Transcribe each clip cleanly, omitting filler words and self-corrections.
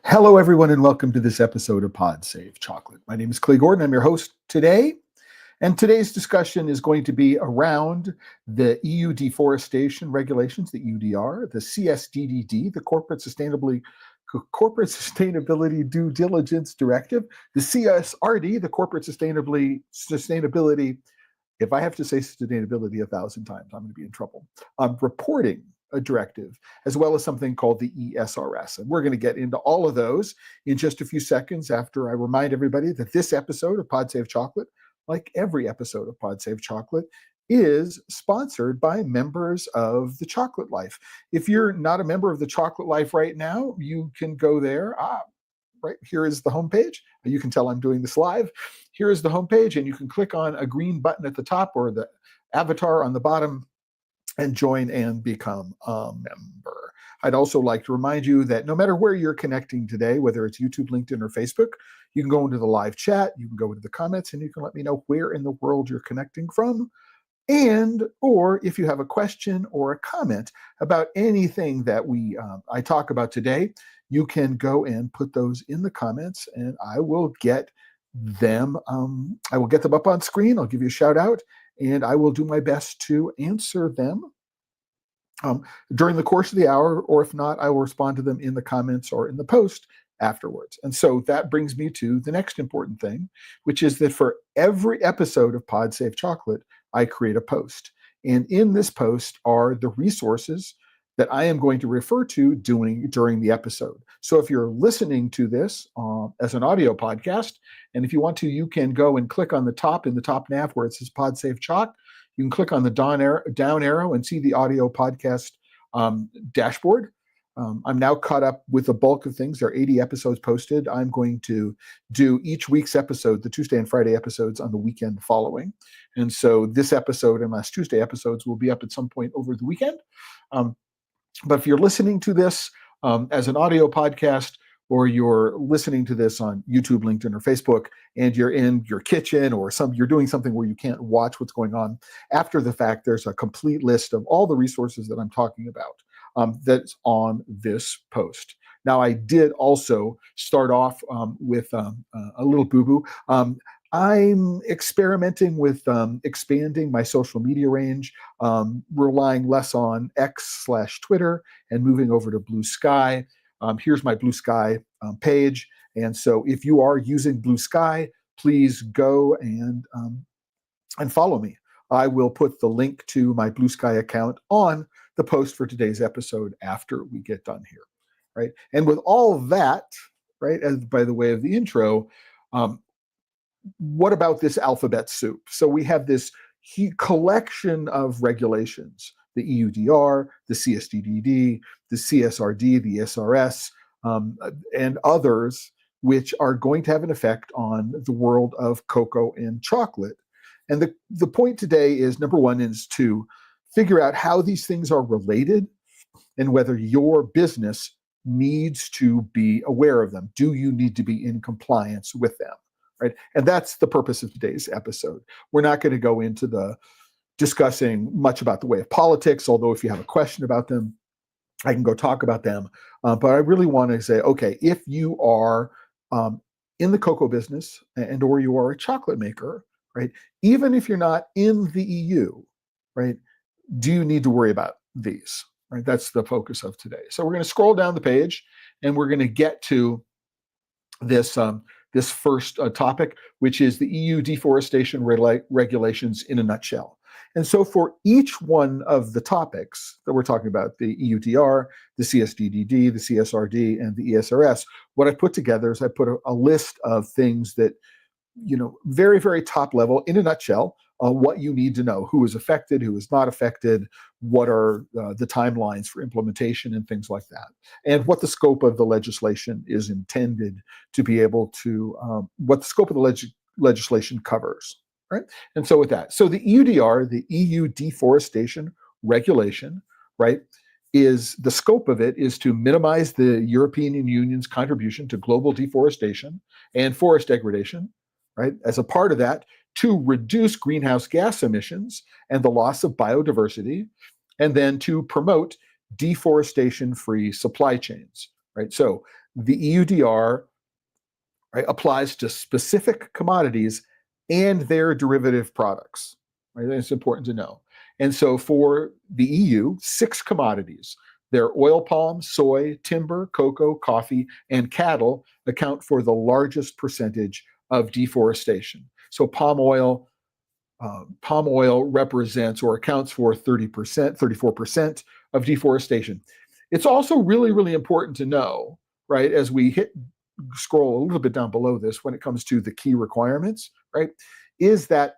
Hello, everyone, and welcome to this episode of Pod Save Chocolate. My name is Clay Gordon. I'm your host today, and today's discussion is going to be around the EU deforestation regulations, the EUDR, the CSDDD, the Corporate Sustainability Due Diligence Directive, the CSRD, the Corporate Sustainability. If I have to say sustainability 1,000 times, I'm going to be in trouble. Reporting a directive, as well as something called the ESRS. And we're going to get into all of those in just a few seconds after I remind everybody that this episode of Pod Save Chocolate, like every episode of Pod Save Chocolate, is sponsored by members of The Chocolate Life. If you're not a member of The Chocolate Life right now, you can go there. Right here is the homepage. You can tell I'm doing this live. Here is the homepage, and you can click on a green button at the top or the avatar on the bottom and join and become a member. I'd also like to remind you that no matter where you're connecting today, whether it's YouTube, LinkedIn, or Facebook, you can go into the live chat, you can go into the comments, and you can let me know where in the world you're connecting from. And, or if you have a question or a comment about anything that I talk about today, you can go and put those in the comments, and I will get them. I will get them up on screen. I'll give you a shout out, and I will do my best to answer them during the course of the hour, or if not, I will respond to them in the comments or in the post afterwards. And so that brings me to the next important thing, which is that for every episode of Pod Save Chocolate, I create a post. And in this post are the resources that I am going to refer to during the episode. So if you're listening to this as an audio podcast, and if you want to, you can go and click on the top in the top nav where it says Pod Save Choc. You can click on the down arrow and see the audio podcast dashboard. I'm now caught up with the bulk of things. There are 80 episodes posted. I'm going to do each week's episode, the Tuesday and Friday episodes, on the weekend following. And so this episode and last Tuesday episodes will be up at some point over the weekend. But if you're listening to this as an audio podcast, or you're listening to this on YouTube, LinkedIn, or Facebook, and you're in your kitchen or you're doing something where you can't watch what's going on after the fact, there's a complete list of all the resources that I'm talking about that's on this post. Now, I did also start off with a little boo-boo. I'm experimenting with expanding my social media range, relying less on X/Twitter and moving over to Blue Sky. Here's my Blue Sky page. And so if you are using Blue Sky, please go and follow me. I will put the link to my Blue Sky account on the post for today's episode after we get done here, right? And with all of that, right, as by the way of the intro, what about this alphabet soup? So we have this collection of regulations, the EUDR, the CSDDD, the CSRD, the ESRS, and others, which are going to have an effect on the world of cocoa and chocolate. And the point today is, number one, is to figure out how these things are related and whether your business needs to be aware of them. Do you need to be in compliance with them? Right? And that's the purpose of today's episode. We're not going to go into the discussing much about the way of politics, although if you have a question about them, I can go talk about them. But I really want to say, okay, if you are in the cocoa business and or you are a chocolate maker, right? Even if you're not in the EU, right? Do you need to worry about these? Right? That's the focus of today. So we're going to scroll down the page and we're going to get to this first topic, which is the EU deforestation regulations in a nutshell. And so for each one of the topics that we're talking about, the EUDR, the CSDDD, the CSRD, and the ESRS, what I put together is I put a list of things that, very, very top level, in a nutshell, what you need to know: who is affected, who is not affected, what are the timelines for implementation, and things like that, and what the scope of the legislation is intended to be able to, what the scope of the legislation covers, right? And so with that, so the EUDR, the EU Deforestation Regulation, right, is the scope of it is to minimize the European Union's contribution to global deforestation and forest degradation, right? As a part of that, to reduce greenhouse gas emissions and the loss of biodiversity, and then to promote deforestation-free supply chains, right? So the EUDR, right, applies to specific commodities and their derivative products, right? It's important to know. And so for the EU, 6 commodities, their oil palm, soy, timber, cocoa, coffee, and cattle account for the largest percentage of deforestation. So palm oil represents or accounts for 30%, 34% of deforestation. It's also really, really important to know, right, as we scroll a little bit down below this, when it comes to the key requirements, right, is that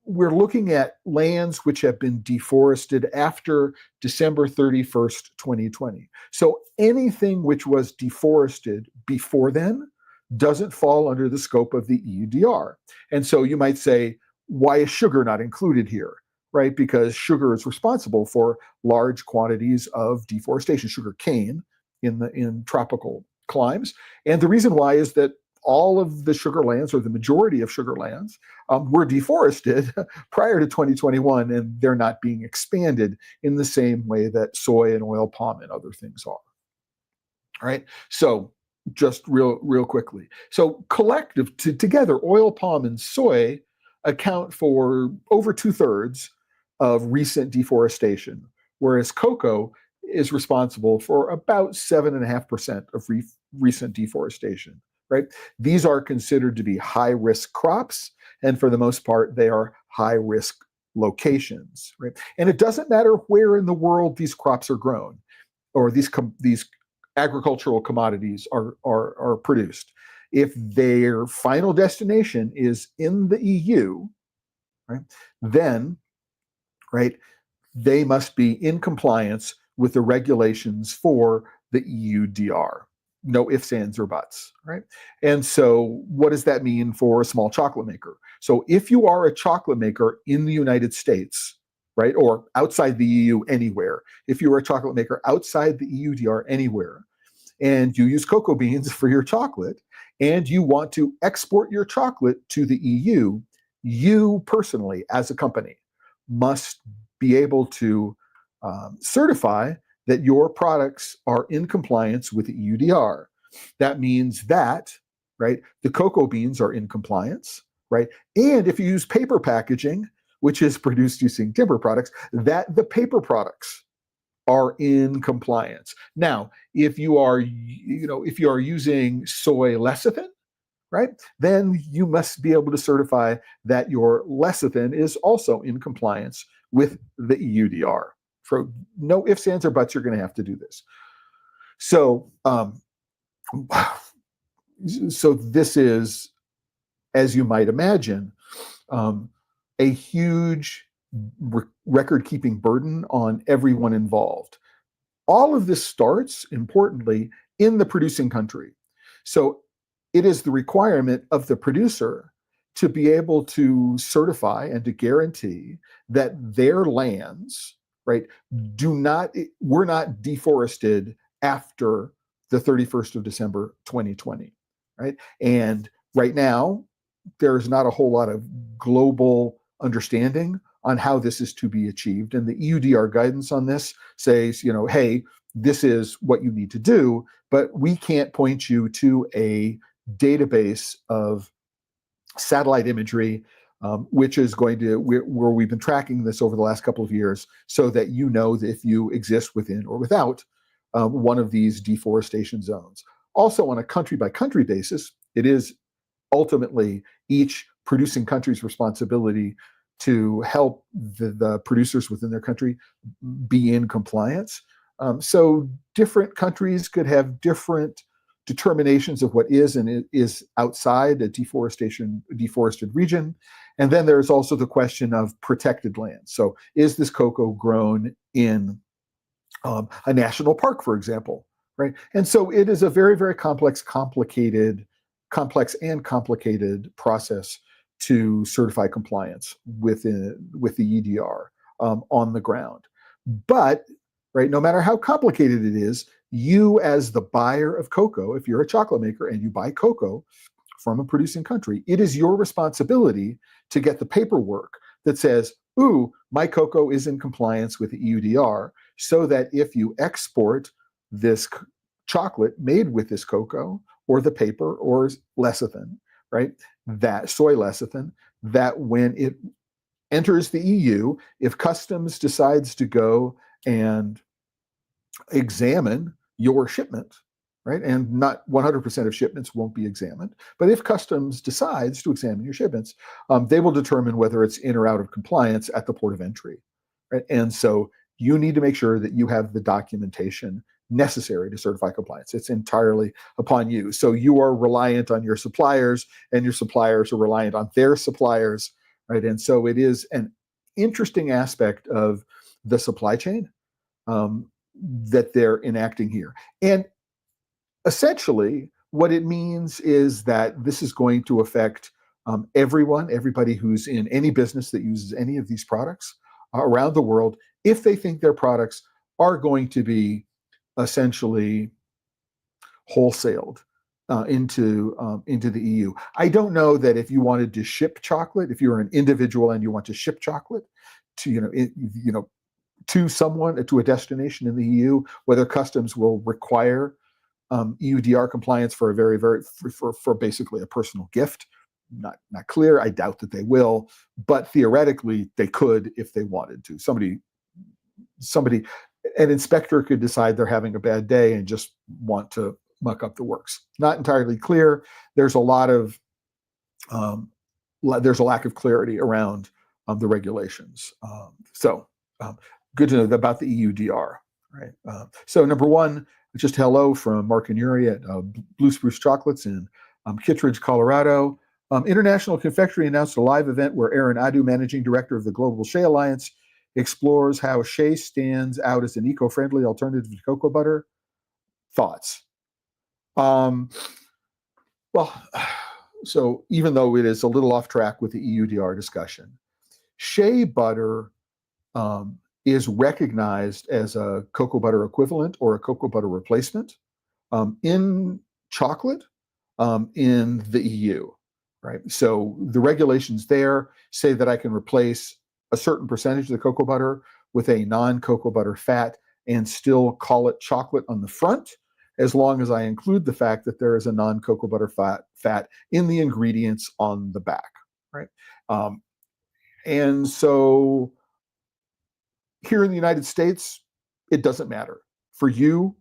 we're looking at lands which have been deforested after December 31st, 2020. So anything which was deforested before then doesn't fall under the scope of the EUDR. And so you might say, why is sugar not included here, right? Because sugar is responsible for large quantities of deforestation, sugar cane in tropical climes. And the reason why is that all of the sugar lands, or the majority of sugar lands, were deforested prior to 2021, and they're not being expanded in the same way that soy and oil palm and other things are. All right, so just real quickly. So together, oil palm and soy account for over 2/3 of recent deforestation, whereas cocoa is responsible for about 7.5% of recent deforestation, right? These are considered to be high-risk crops, and for the most part, they are high-risk locations, right? And it doesn't matter where in the world these crops are grown, or these agricultural commodities are produced. If their final destination is in the EU, right, then, right, they must be in compliance with the regulations for the EUDR. No ifs, ands, or buts, right? And so what does that mean for a small chocolate maker? So if you are a chocolate maker in the United States, right, or outside the EU anywhere, if you are a chocolate maker outside the EUDR anywhere, and you use cocoa beans for your chocolate, and you want to export your chocolate to the EU, you personally, as a company, must be able to certify that your products are in compliance with the EUDR. That means that, right, the cocoa beans are in compliance, right? And if you use paper packaging, which is produced using timber products, that the paper products are in compliance. Now, if you are using soy lecithin, right, then you must be able to certify that your lecithin is also in compliance with the EUDR. For no ifs, ands, or buts, you're going to have to do this. So, so this is, as you might imagine, a huge record-keeping burden on everyone involved. All of this starts, importantly, in the producing country. So it is the requirement of the producer to be able to certify and to guarantee that their lands, right, were not deforested after the 31st of December, 2020, right? And right now, there's not a whole lot of global understanding on how this is to be achieved. And the EUDR guidance on this says, hey, this is what you need to do, but we can't point you to a database of satellite imagery, which is going to, where we've been tracking this over the last couple of years, so that you know that if you exist within or without one of these deforestation zones. Also, on a country-by-country basis, it is ultimately each producing country's responsibility to help the producers within their country be in compliance. So different countries could have different determinations of what is and is outside a deforested region. And then there's also the question of protected land. So is this cocoa grown in a national park, for example, right? And so it is a very, very complex and complicated process to certify compliance with the EUDR on the ground. But, right, no matter how complicated it is, you as the buyer of cocoa, if you're a chocolate maker and you buy cocoa from a producing country, it is your responsibility to get the paperwork that says, ooh, my cocoa is in compliance with the EUDR, so that if you export this chocolate made with this cocoa or the paper or lecithin, right, that soy lecithin, that when it enters the EU, if customs decides to go and examine your shipment, right, and not 100% of shipments won't be examined, but if customs decides to examine your shipments, they will determine whether it's in or out of compliance at the port of entry, right? And so you need to make sure that you have the documentation necessary to certify compliance. It's entirely upon you. So you are reliant on your suppliers, and your suppliers are reliant on their suppliers, right? And so it is an interesting aspect of the supply chain that they're enacting here. And essentially, what it means is that this is going to affect everybody who's in any business that uses any of these products around the world, if they think their products are going to be essentially wholesaled into the EU. I don't know that if you wanted to ship chocolate, if you're an individual and you want to ship chocolate to to someone, to a destination in the EU, whether customs will require EUDR compliance for a for basically a personal gift. Not clear. I doubt that they will, but theoretically they could if they wanted to. An inspector could decide they're having a bad day and just want to muck up the works. Not entirely clear. There's a lack of clarity around the regulations. Good to know about the EUDR. Right. So number one, just hello from Mark and Yuri at Blue Spruce Chocolates in Kittredge, Colorado. International Confectionery announced a live event where Aaron Adu, Managing Director of the Global Shea Alliance, explores how shea stands out as an eco-friendly alternative to cocoa butter. Thoughts? So even though it is a little off track with the EUDR discussion, shea butter is recognized as a cocoa butter equivalent or a cocoa butter replacement in chocolate in the EU, right? So the regulations there say that I can replace a certain percentage of the cocoa butter with a non-cocoa butter fat and still call it chocolate on the front, as long as I include the fact that there is a non-cocoa butter fat in the ingredients on the back, right? And so here in the United States, it doesn't matter. For you,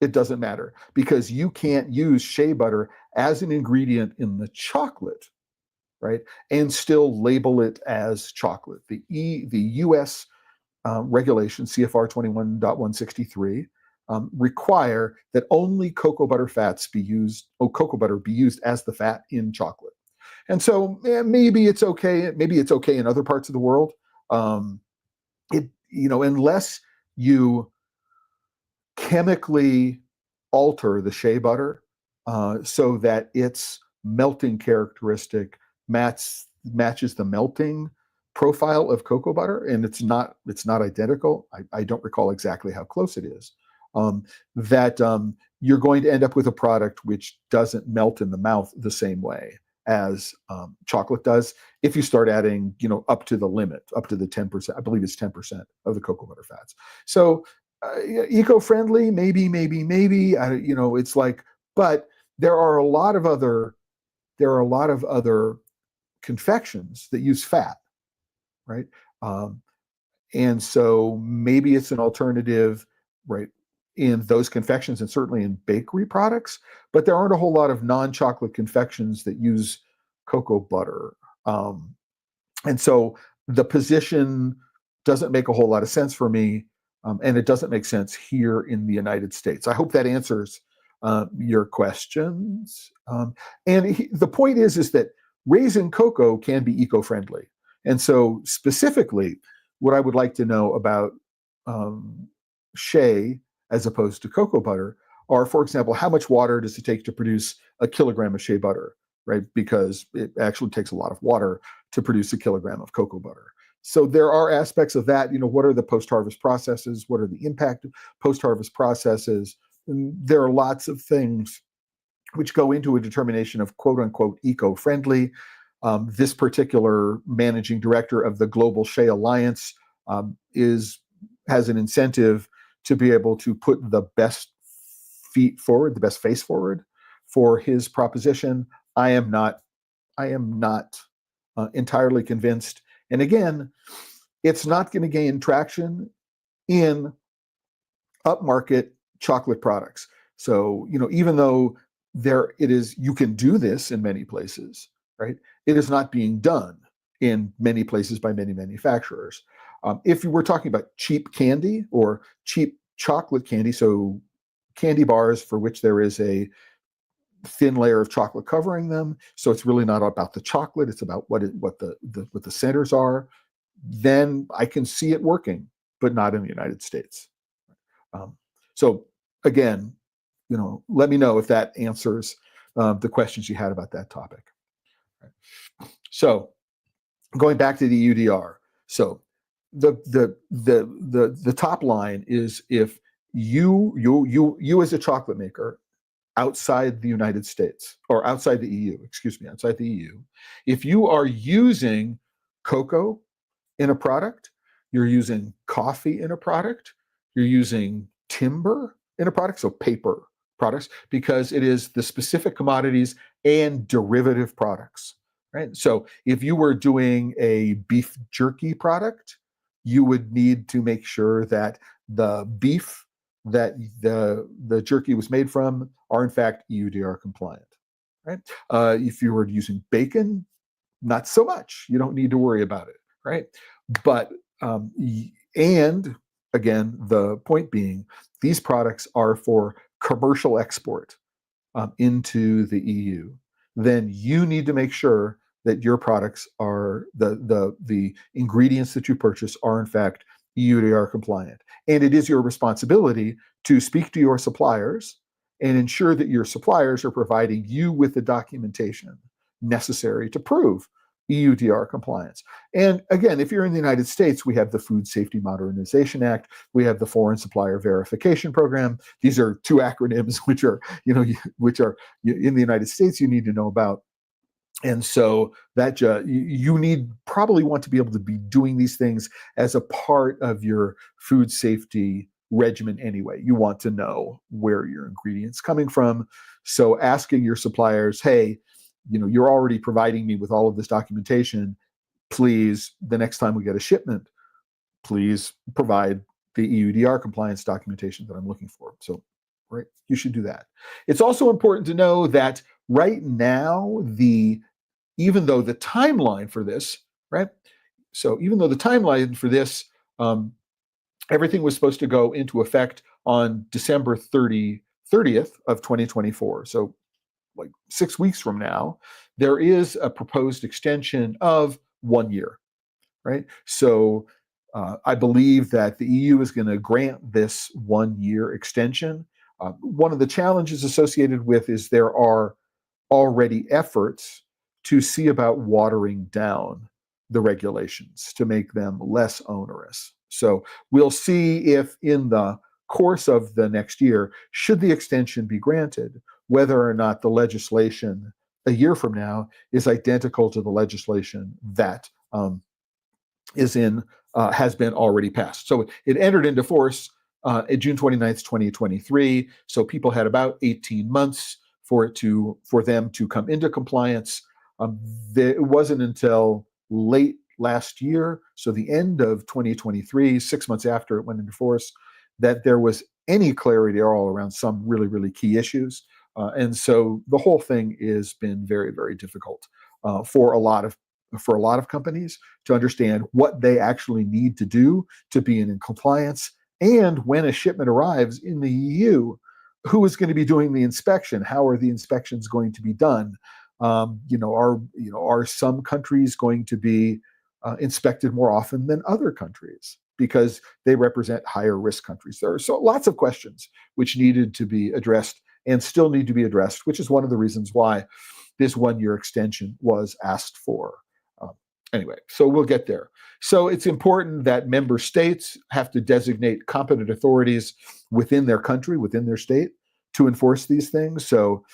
it doesn't matter, because you can't use shea butter as an ingredient in the chocolate, right, and still label it as chocolate. The U.S. Regulation CFR 21.163 require that only cocoa butter be used as the fat in chocolate. And so maybe it's okay. Maybe it's okay in other parts of the world. Unless you chemically alter the shea butter so that its melting characteristic matches the melting profile of cocoa butter, and it's not identical. I don't recall exactly how close it is. You're going to end up with a product which doesn't melt in the mouth the same way as chocolate does if you start adding, up to the limit, up to the 10%. I believe it's 10% of the cocoa butter fats. So eco-friendly, maybe. It's like, but there are a lot of other confections that use fat, right? And so maybe it's an alternative, right, in those confections and certainly in bakery products, but there aren't a whole lot of non-chocolate confections that use cocoa butter. And so the position doesn't make a whole lot of sense for me, and it doesn't make sense here in the United States. I hope that answers your questions. The point is that raising cocoa can be eco-friendly. And so specifically, what I would like to know about shea as opposed to cocoa butter are, for example, how much water does it take to produce a kilogram of shea butter, right? Because it actually takes a lot of water to produce a kilogram of cocoa butter. So there are aspects of that. What are the post-harvest processes? What are the impact of post-harvest processes? And there are lots of things which go into a determination of quote unquote eco-friendly. This particular managing director of the Global Shea Alliance has an incentive to be able to put the best feet forward, the best face forward for his proposition. I am not entirely convinced. And again, it's not going to gain traction in upmarket chocolate products. So, even though you can do this in many places, right? It is not being done in many places by many manufacturers. If you were talking about cheap candy or cheap chocolate candy, so candy bars for which there is a thin layer of chocolate covering them, so it's really not about the chocolate, it's about what the centers are, then I can see it working, but not in the United States. So again, let me know if that answers the questions you had about that topic. So going back to the EUDR, so the top line is if you as a chocolate maker outside the United States, or outside the EU, outside the EU, if you are using cocoa in a product, you're using coffee in a product, you're using timber in a product, so paper products, because it is the specific commodities and derivative products, right? So if you were doing a beef jerky product, you would need to make sure that the beef that the jerky was made from are in fact EUDR compliant, right? If you were using bacon, not so much. You don't need to worry about it, right? But and again, the point being, these products are for commercial export into the EU. Then you need to make sure that your products are the ingredients that you purchase are in fact EUDR compliant. And it is your responsibility to speak to your suppliers and ensure that your suppliers are providing you with the documentation necessary to prove EUDR compliance. And again, if you're in the United States, we have the Food Safety Modernization Act, we have the Foreign Supplier Verification Program. These are two acronyms which are in the United States you need to know about. And so that you probably want to be able to be doing these things as a part of your food safety regimen anyway. You want to know where your ingredients coming from. So asking your suppliers, hey, you're already providing me with all of this documentation. Please, the next time we get a shipment, please provide the EUDR compliance documentation that I'm looking for. So, right, you should do that. It's also important to know that right now, even though the timeline for this, right? So even though the timeline for this, everything was supposed to go into effect on December 30th of 2024. So like 6 weeks from now, there is a proposed extension of 1 year, right? So I believe that the EU is going to grant this 1 year extension. One of the challenges associated with is there are already efforts to see about watering down the regulations to make them less onerous. So we'll see if in the course of the next year, should the extension be granted, whether or not the legislation a year from now is identical to the legislation that has been already passed. So it entered into force June 29th, 2023. So people had about 18 months for them to come into compliance. It wasn't until late last year, so the end of 2023, 6 months after it went into force, that there was any clarity at all around some really, really key issues. And so the whole thing has been very, very difficult for a lot of for a lot of companies to understand what they actually need to do to be in compliance. And when a shipment arrives in the EU, who is going to be doing the inspection? How are the inspections going to be done? Are some countries going to be inspected more often than other countries because they represent higher risk countries? There are so lots of questions which needed to be addressed and still need to be addressed, which is one of the reasons why this 1-year extension was asked for. Anyway, so we'll get there. So it's important that member states have to designate competent authorities within their country, within their state, to enforce these things. So,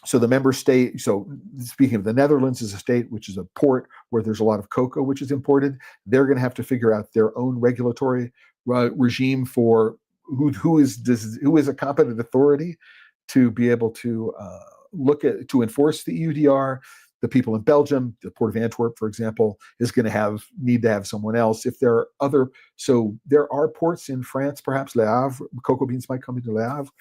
so the member state, so speaking of the Netherlands as a state, which is a port where there's a lot of cocoa which is imported, they're going to have to figure out their own regulatory regime for who is a competent authority to be able to to enforce the EUDR. The people in Belgium, the Port of Antwerp, for example, is going to need to have someone else. If there are so there are ports in France, perhaps Le Havre, cocoa beans might come into Le Havre.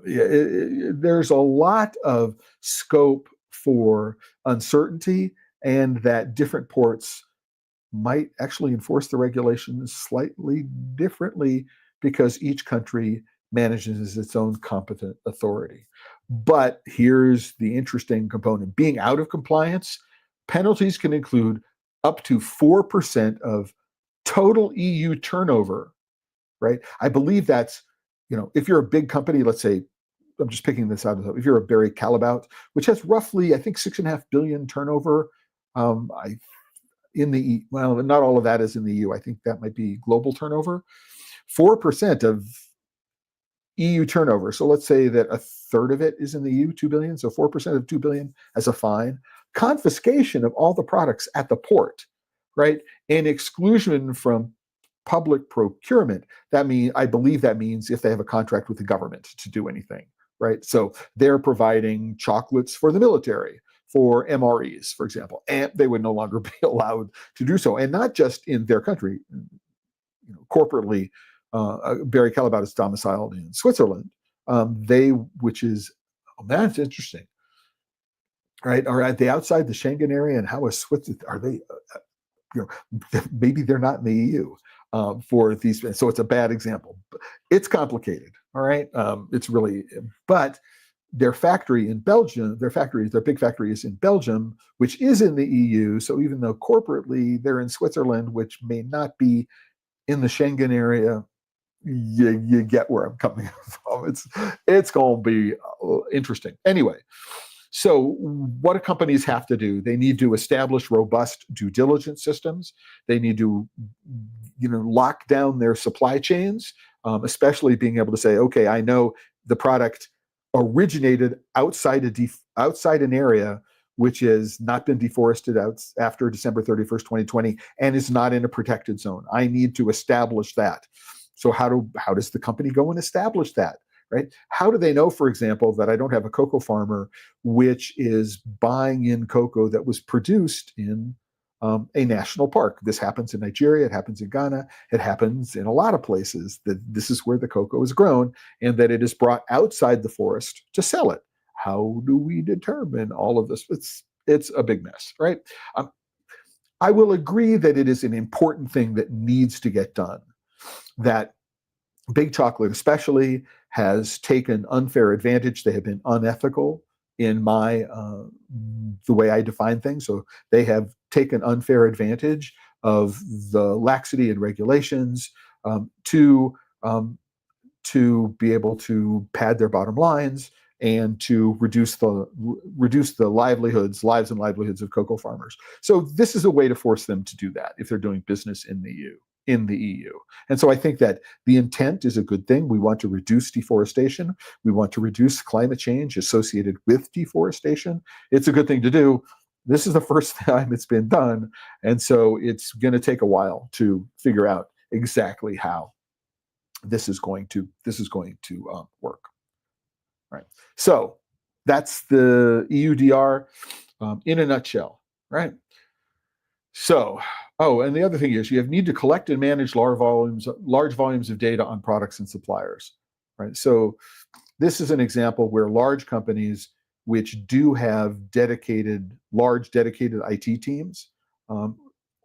There's a lot of scope for uncertainty, and that different ports might actually enforce the regulations slightly differently because each country manages its own competent authority. But here's the interesting component. Being out of compliance, penalties can include up to 4% of total EU turnover, right? I believe that's, if you're a big company, let's say, I'm just picking this out, if you're a Barry Callebaut, which has roughly, I think, 6.5 billion turnover, well, not all of that is in the EU. I think that might be global turnover. 4% of EU turnover. So let's say that a third of it is in the EU, 2 billion. So 4% of 2 billion as a fine. Confiscation of all the products at the port, right? And exclusion from public procurement. I believe that means if they have a contract with the government to do anything, right? So they're providing chocolates for the military, for MREs, for example, and they would no longer be allowed to do so. And not just in their country, corporately, Barry Callebaut is domiciled in Switzerland. That's interesting, right? Are they outside the Schengen area, and how is Switzerland? Are they? Maybe they're not in the EU for these. So it's a bad example. It's complicated. All right, it's really, but their factory in Belgium, their big factory is in Belgium, which is in the EU. So even though corporately they're in Switzerland, which may not be in the Schengen area, you get where I'm coming from. It's going to be interesting. Anyway, so what do companies have to do? They need to establish robust due diligence systems. They need to, lock down their supply chains, especially being able to say, okay, I know the product originated outside an area which has not been deforested out after December 31st, 2020, and is not in a protected zone. I need to establish that. So how does the company go and establish that, right? How do they know, for example, that I don't have a cocoa farmer which is buying in cocoa that was produced in a national park? This happens in Nigeria, it happens in Ghana, it happens in a lot of places, that this is where the cocoa is grown and that it is brought outside the forest to sell it. How do we determine all of this? It's a big mess, right? I will agree that it is an important thing that needs to get done, that Big Chocolate especially has taken unfair advantage. They have been unethical in the way I define things. So they have taken unfair advantage of the laxity in regulations to be able to pad their bottom lines and to reduce the lives and livelihoods of cocoa farmers. So this is a way to force them to do that if they're doing business in the EU. And so I think that the intent is a good thing. We want to reduce deforestation. We want to reduce climate change associated with deforestation. It's a good thing to do. This is the first time it's been done. And so it's going to take a while to figure out exactly how this is going to work. Right. So that's the EUDR in a nutshell, right? So, and the other thing is you need to collect and manage large volumes of data on products and suppliers, right? So this is an example where large companies which do have large dedicated IT teams,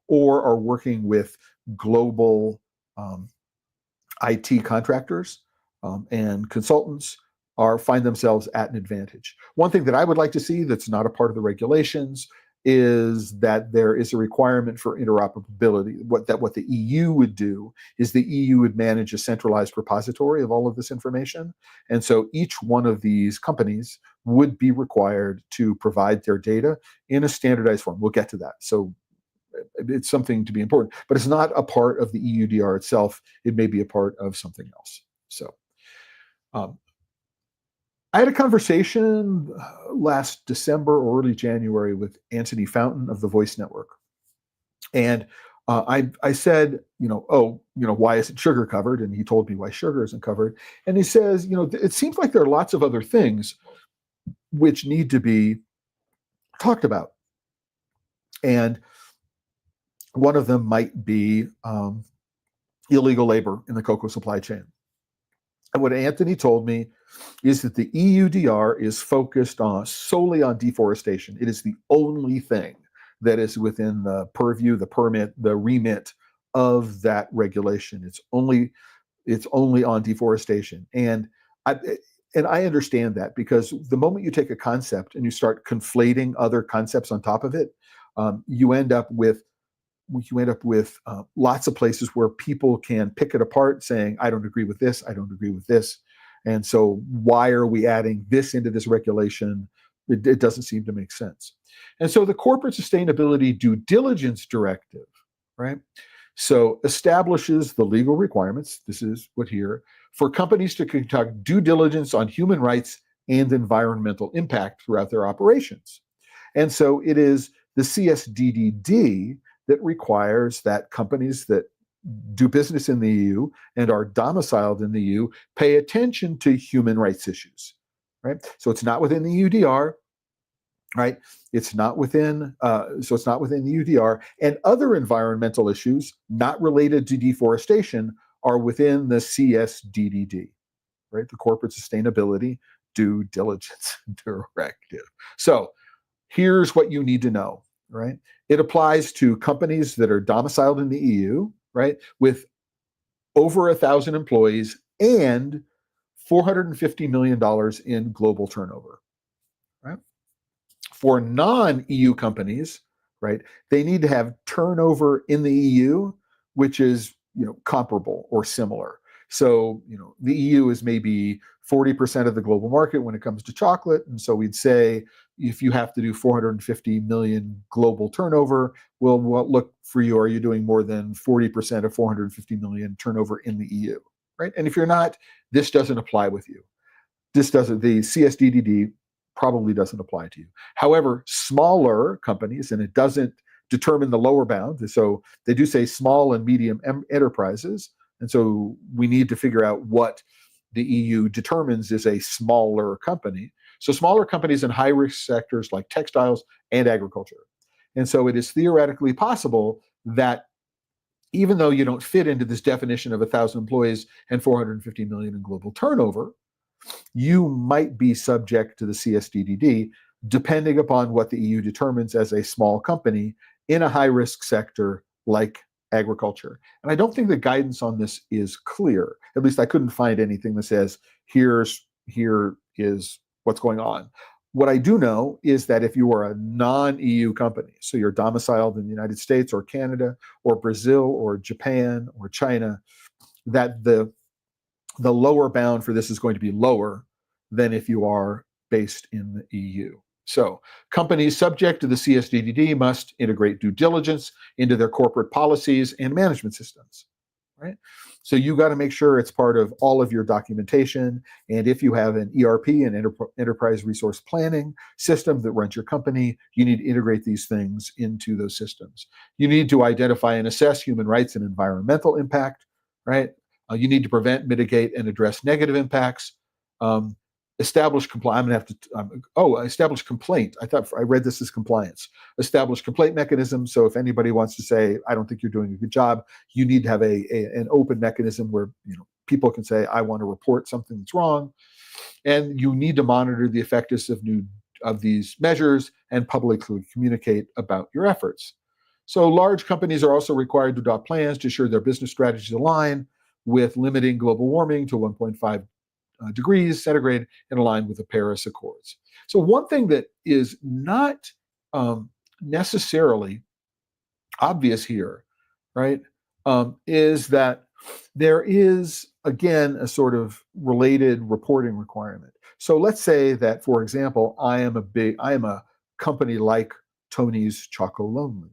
or are working with global IT contractors and consultants find themselves at an advantage. One thing that I would like to see that's not a part of the regulations is that there is a requirement for interoperability. What the EU would do is the EU would manage a centralized repository of all of this information. And so each one of these companies would be required to provide their data in a standardized form. We'll get to that. So it's something to be important, but it's not a part of the EUDR itself. It may be a part of something else. So I had a conversation last December or early January with Anthony Fountain of the Voice Network. And I said, why isn't sugar covered? And he told me why sugar isn't covered. And he says, it seems like there are lots of other things which need to be talked about. And one of them might be illegal labor in the cocoa supply chain. And what Anthony told me is that the EUDR is focused solely on deforestation. It is the only thing that is within the purview, the permit, the remit of that regulation. It's only on deforestation. And I understand that, because the moment you take a concept and you start conflating other concepts on top of it, you end up with lots of places where people can pick it apart saying, I don't agree with this, I don't agree with this. And so why are we adding this into this regulation? It doesn't seem to make sense. And so the Corporate Sustainability Due Diligence Directive, right? So establishes the legal requirements, this is what here, for companies to conduct due diligence on human rights and environmental impact throughout their operations. And so it is the CSDDD that requires that companies that do business in the EU and are domiciled in the EU pay attention to human rights issues, right? So it's not within the EUDR, right? It's not within the EUDR, and other environmental issues not related to deforestation are within the CSDDD, right? The Corporate Sustainability Due Diligence Directive. So here's what you need to know, right? It applies to companies that are domiciled in the EU, right, with over 1,000 employees and $450 million in global turnover, right? For non-EU companies, right, they need to have turnover in the EU, which is, comparable or similar. So, the EU is maybe 40% of the global market when it comes to chocolate. And so we'd say, if you have to do 450 million global turnover, we'll look for you. Are you doing more than 40% of 450 million turnover in the EU, right? And if you're not, this doesn't apply with you. The CSDDD probably doesn't apply to you. However, smaller companies, and it doesn't determine the lower bound. So they do say small and medium enterprises. And so we need to figure out what the EU determines is a smaller company. So smaller companies in high-risk sectors like textiles and agriculture. And so it is theoretically possible that even though you don't fit into this definition of 1,000 employees and 450 million in global turnover, you might be subject to the CSDDD, depending upon what the EU determines as a small company in a high-risk sector like agriculture. And I don't think the guidance on this is clear. At least I couldn't find anything that says, here is what's going on. What I do know is that if you are a non-EU company, so you're domiciled in the United States or Canada or Brazil or Japan or China, that the lower bound for this is going to be lower than if you are based in the EU. So companies subject to the CSDDD must integrate due diligence into their corporate policies and management systems, right? So you got to make sure it's part of all of your documentation. And if you have an ERP, an enterprise resource planning system that runs your company, you need to integrate these things into those systems. You need to identify and assess human rights and environmental impact, right? You need to prevent, mitigate, and address negative impacts. Establish compliance. I'm going to have to, establish complaint. I thought I read this as compliance. Establish complaint mechanism. So if anybody wants to say, I don't think you're doing a good job, you need to have an open mechanism where people can say, I want to report something that's wrong. And you need to monitor the effectiveness of these measures and publicly communicate about your efforts. So large companies are also required to adopt plans to ensure their business strategies align with limiting global warming to 1.5 degrees centigrade and aligned with the Paris Accords. So one thing that is not necessarily obvious here, right, is that there is, again, a sort of related reporting requirement. So let's say that, for example, I am a company like Tony's ChocolateLife,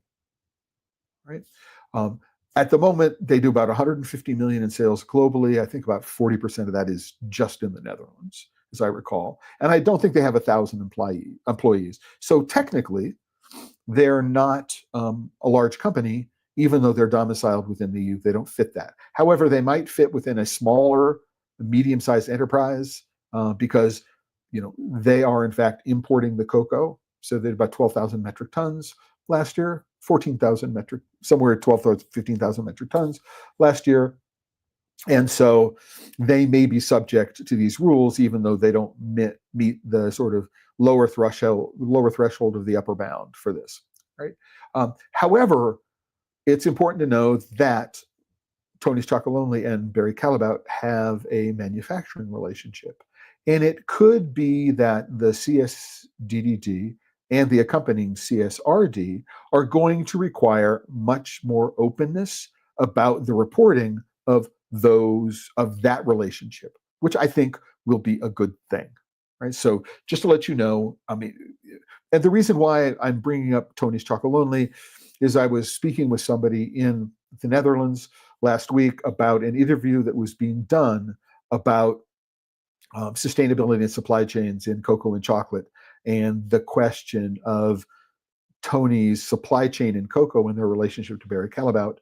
right? At the moment, they do about 150 million in sales globally. I think about 40% of that is just in the Netherlands, as I recall. And I don't think they have 1,000 employees. So technically, they're not a large company, even though they're domiciled within the EU. They don't fit that. However, they might fit within a smaller, medium-sized enterprise because they are in fact importing the cocoa. So they did about 12,000 metric tons last year, 14,000 metric, somewhere 12,000, 15,000 metric tons last year. And so they may be subject to these rules, even though they don't meet the sort of lower threshold of the upper bound for this, right? However, it's important to know that Tony's ChocolateLife and Barry Callebaut have a manufacturing relationship. And it could be that the CSDDD and the accompanying CSRD are going to require much more openness about the reporting of that relationship, which I think will be a good thing, right? So just to let you know, and the reason why I'm bringing up Tony's ChocolateLife is I was speaking with somebody in the Netherlands last week about an interview that was being done about sustainability and supply chains in cocoa and chocolate, and the question of Tony's supply chain in cocoa and their relationship to Barry Callebaut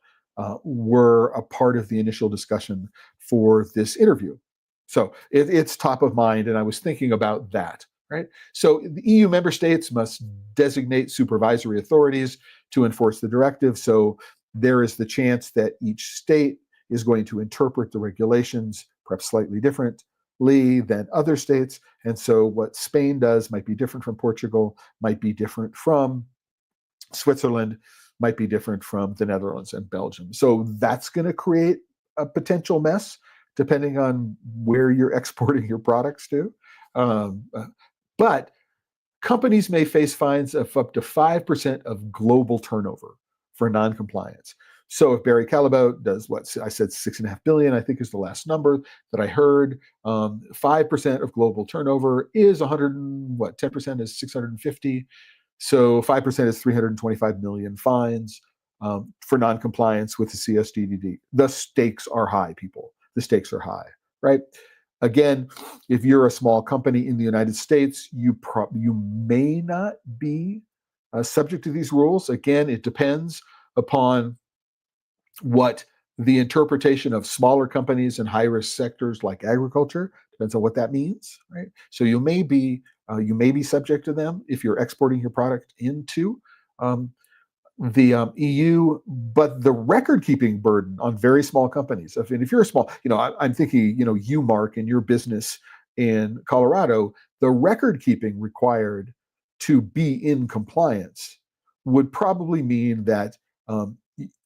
were a part of the initial discussion for this interview. So it's top of mind, and I was thinking about that, right? So the EU member states must designate supervisory authorities to enforce the directive. So there is the chance that each state is going to interpret the regulations perhaps slightly differently than other states. And so what Spain does might be different from Portugal, might be different from Switzerland, might be different from the Netherlands and Belgium. So that's going to create a potential mess depending on where you're exporting your products to. But companies may face fines of up to 5% of global turnover for noncompliance. So if Barry Callebaut does what I said, 6.5 billion, I think is the last number that I heard, 5% of global turnover is 10% is 650. So 5% is 325 million fines for noncompliance with the CSDDD. The stakes are high, people. The stakes are high, right? Again, if you're a small company in the United States, you may not be subject to these rules. Again, it depends upon what the interpretation of smaller companies in high-risk sectors like agriculture depends on what that means, right? So you may be subject to them if you're exporting your product into the EU, but the record-keeping burden on very small companies. If you're a small, I'm thinking, you, Mark, in your business in Colorado, the record-keeping required to be in compliance would probably mean that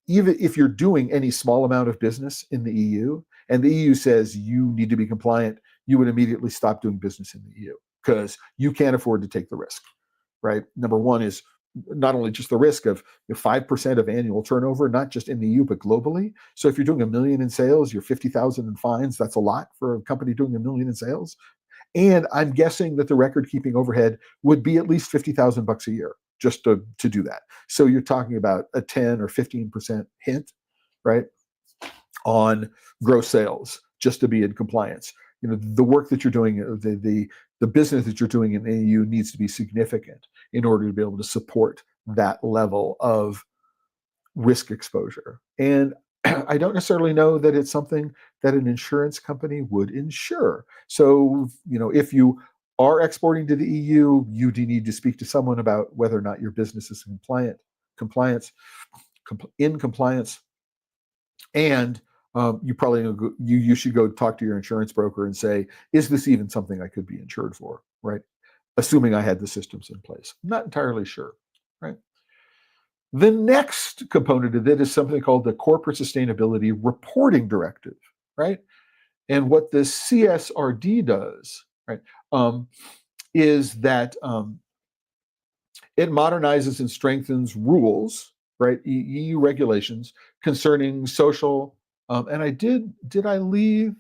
even if you're doing any small amount of business in the EU, and the EU says you need to be compliant, you would immediately stop doing business in the EU because you can't afford to take the risk, right? Number one is not only just the risk of 5% of annual turnover, not just in the EU, but globally. So if you're doing $1 million in sales, you're 50,000 in fines. That's a lot for a company doing $1 million in sales. And I'm guessing that the record-keeping overhead would be at least $50,000 a year just to do that. So you're talking about a 10 or 15% hit, right, on gross sales just to be in compliance. The work that you're doing, the business that you're doing in the EU needs to be significant in order to be able to support that level of risk exposure. And I don't necessarily know that it's something that an insurance company would insure. So, if you are exporting to the EU, you do need to speak to someone about whether or not your business is in compliance. And you should go talk to your insurance broker and say, is this even something I could be insured for, right? assuming I had the systems in place. I'm not entirely sure, right? The next component of it is something called the Corporate Sustainability Reporting Directive, right? And what the CSRD does, right, is that it modernizes and strengthens rules, right, EU regulations concerning social. And I did I leave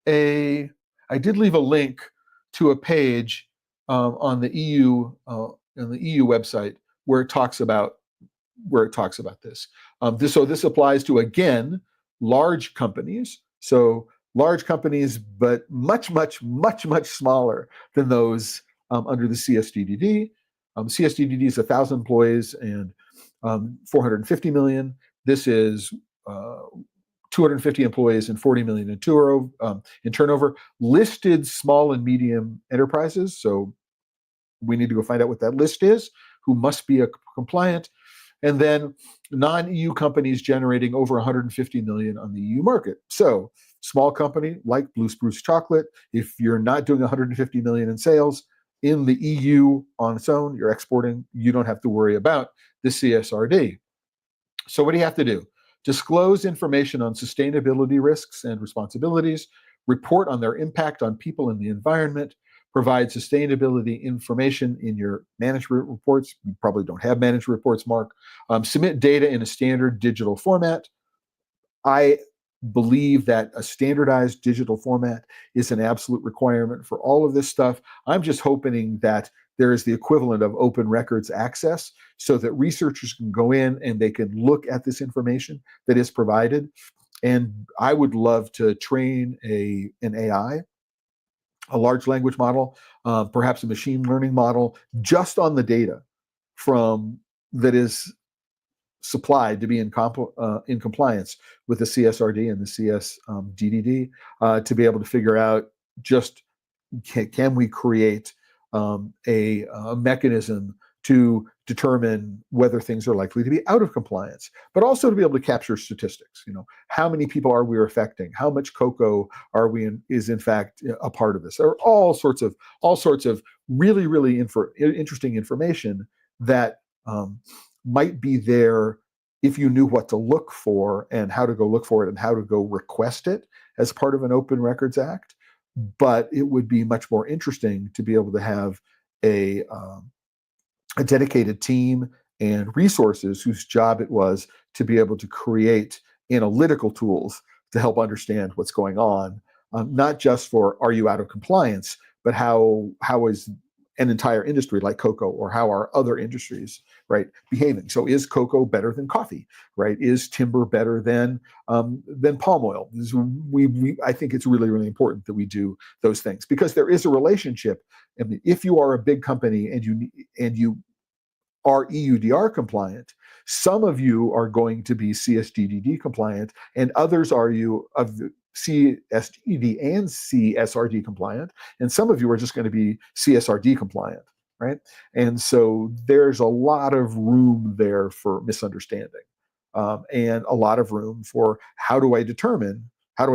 a I did leave a link to a page on the EU website where it talks about this. This applies to, again, large companies. So large companies, but much, much, much, much smaller than those under the CSDDD. CSDDD is 1,000 employees and 450 million. This is 250 employees and 40 million in turnover. Listed small and medium enterprises. So we need to go find out what that list is, who must be compliant. And then non-EU companies generating over 150 million on the EU market. So small company like Blue Spruce Chocolate, if you're not doing 150 million in sales in the EU on its own, you're exporting, you don't have to worry about the CSRD. So what do you have to do? Disclose information on sustainability risks and responsibilities, report on their impact on people and the environment, provide sustainability information in your management reports. You probably don't have management reports, Mark. Submit data in a standard digital format. I believe that a standardized digital format is an absolute requirement for all of this stuff. I'm just hoping that there is the equivalent of open records access so that researchers can go in and they can look at this information that is provided. And I would love to train an AI, a large language model, perhaps a machine learning model, just on the data from that is supplied to be in compliance with the CSRD and the CSDDD, to be able to figure out just can we create a mechanism to determine whether things are likely to be out of compliance, but also to be able to capture statistics. How many people are we affecting? How much cocoa is in fact a part of this? There are all sorts of really, really interesting information that might be there if you knew what to look for and how to go look for it and how to go request it as part of an Open Records Act. But it would be much more interesting to be able to have a dedicated team and resources whose job it was to be able to create analytical tools to help understand what's going on, not just for are you out of compliance, but how is an entire industry like cocoa, or how are other industries, right, behaving? So is cocoa better than coffee, right? Is timber better than palm oil? I think it's really, really important that we do those things, because there is a relationship. I mean, if you are a big company and you are EUDR compliant, some of you are going to be CSDDD compliant, and others of the CSDD and CSRD compliant, and some of you are just going to be CSRD compliant, right? And so there's a lot of room there for misunderstanding, and a lot of room for how do I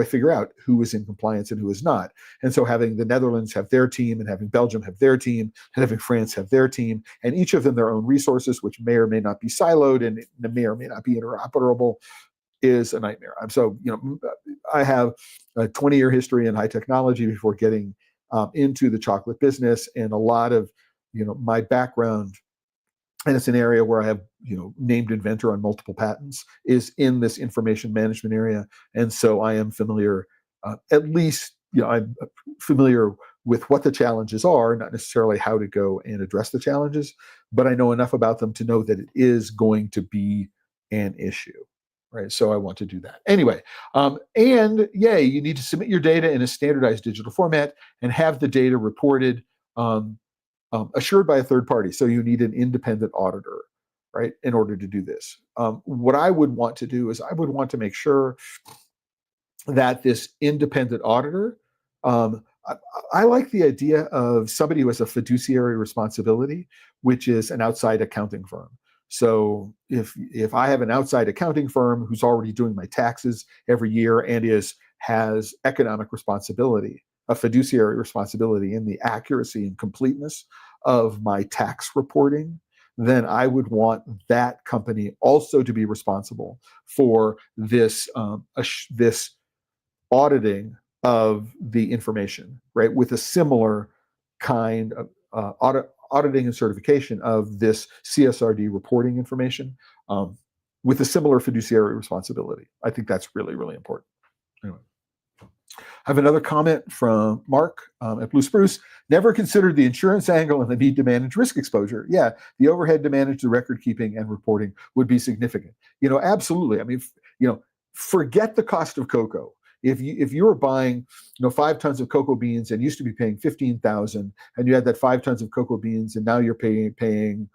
figure out who is in compliance and who is not? And so having the Netherlands have their team, and having Belgium have their team, and having France have their team, and each of them their own resources, which may or may not be siloed and may or may not be interoperable, is a nightmare. So, I have a 20-year history in high technology before getting into the chocolate business, and a lot of, my background, and it's an area where I have, named inventor on multiple patents, is in this information management area. And so I am familiar, at least, I'm familiar with what the challenges are, not necessarily how to go and address the challenges, but I know enough about them to know that it is going to be an issue. Right, so I want to do that. Anyway, and yay, you need to submit your data in a standardized digital format and have the data reported, assured by a third party. So you need an independent auditor, right, in order to do this. What I would want to do is I would want to make sure that this independent auditor, I like the idea of somebody who has a fiduciary responsibility, which is an outside accounting firm. So if I have an outside accounting firm who's already doing my taxes every year and has economic responsibility, a fiduciary responsibility in the accuracy and completeness of my tax reporting, then I would want that company also to be responsible for this this auditing of the information, right? With a similar kind of auditing and certification of this CSRD reporting information, with a similar fiduciary responsibility. I think that's really, really important. Anyway. I have another comment from Mark at Blue Spruce. Never considered the insurance angle and the need to manage risk exposure. Yeah, the overhead to manage the record keeping and reporting would be significant. Absolutely. I mean, forget the cost of cocoa. If you were buying 5 tons of cocoa beans and used to be paying $15,000, and you had that 5 tons of cocoa beans and now you're paying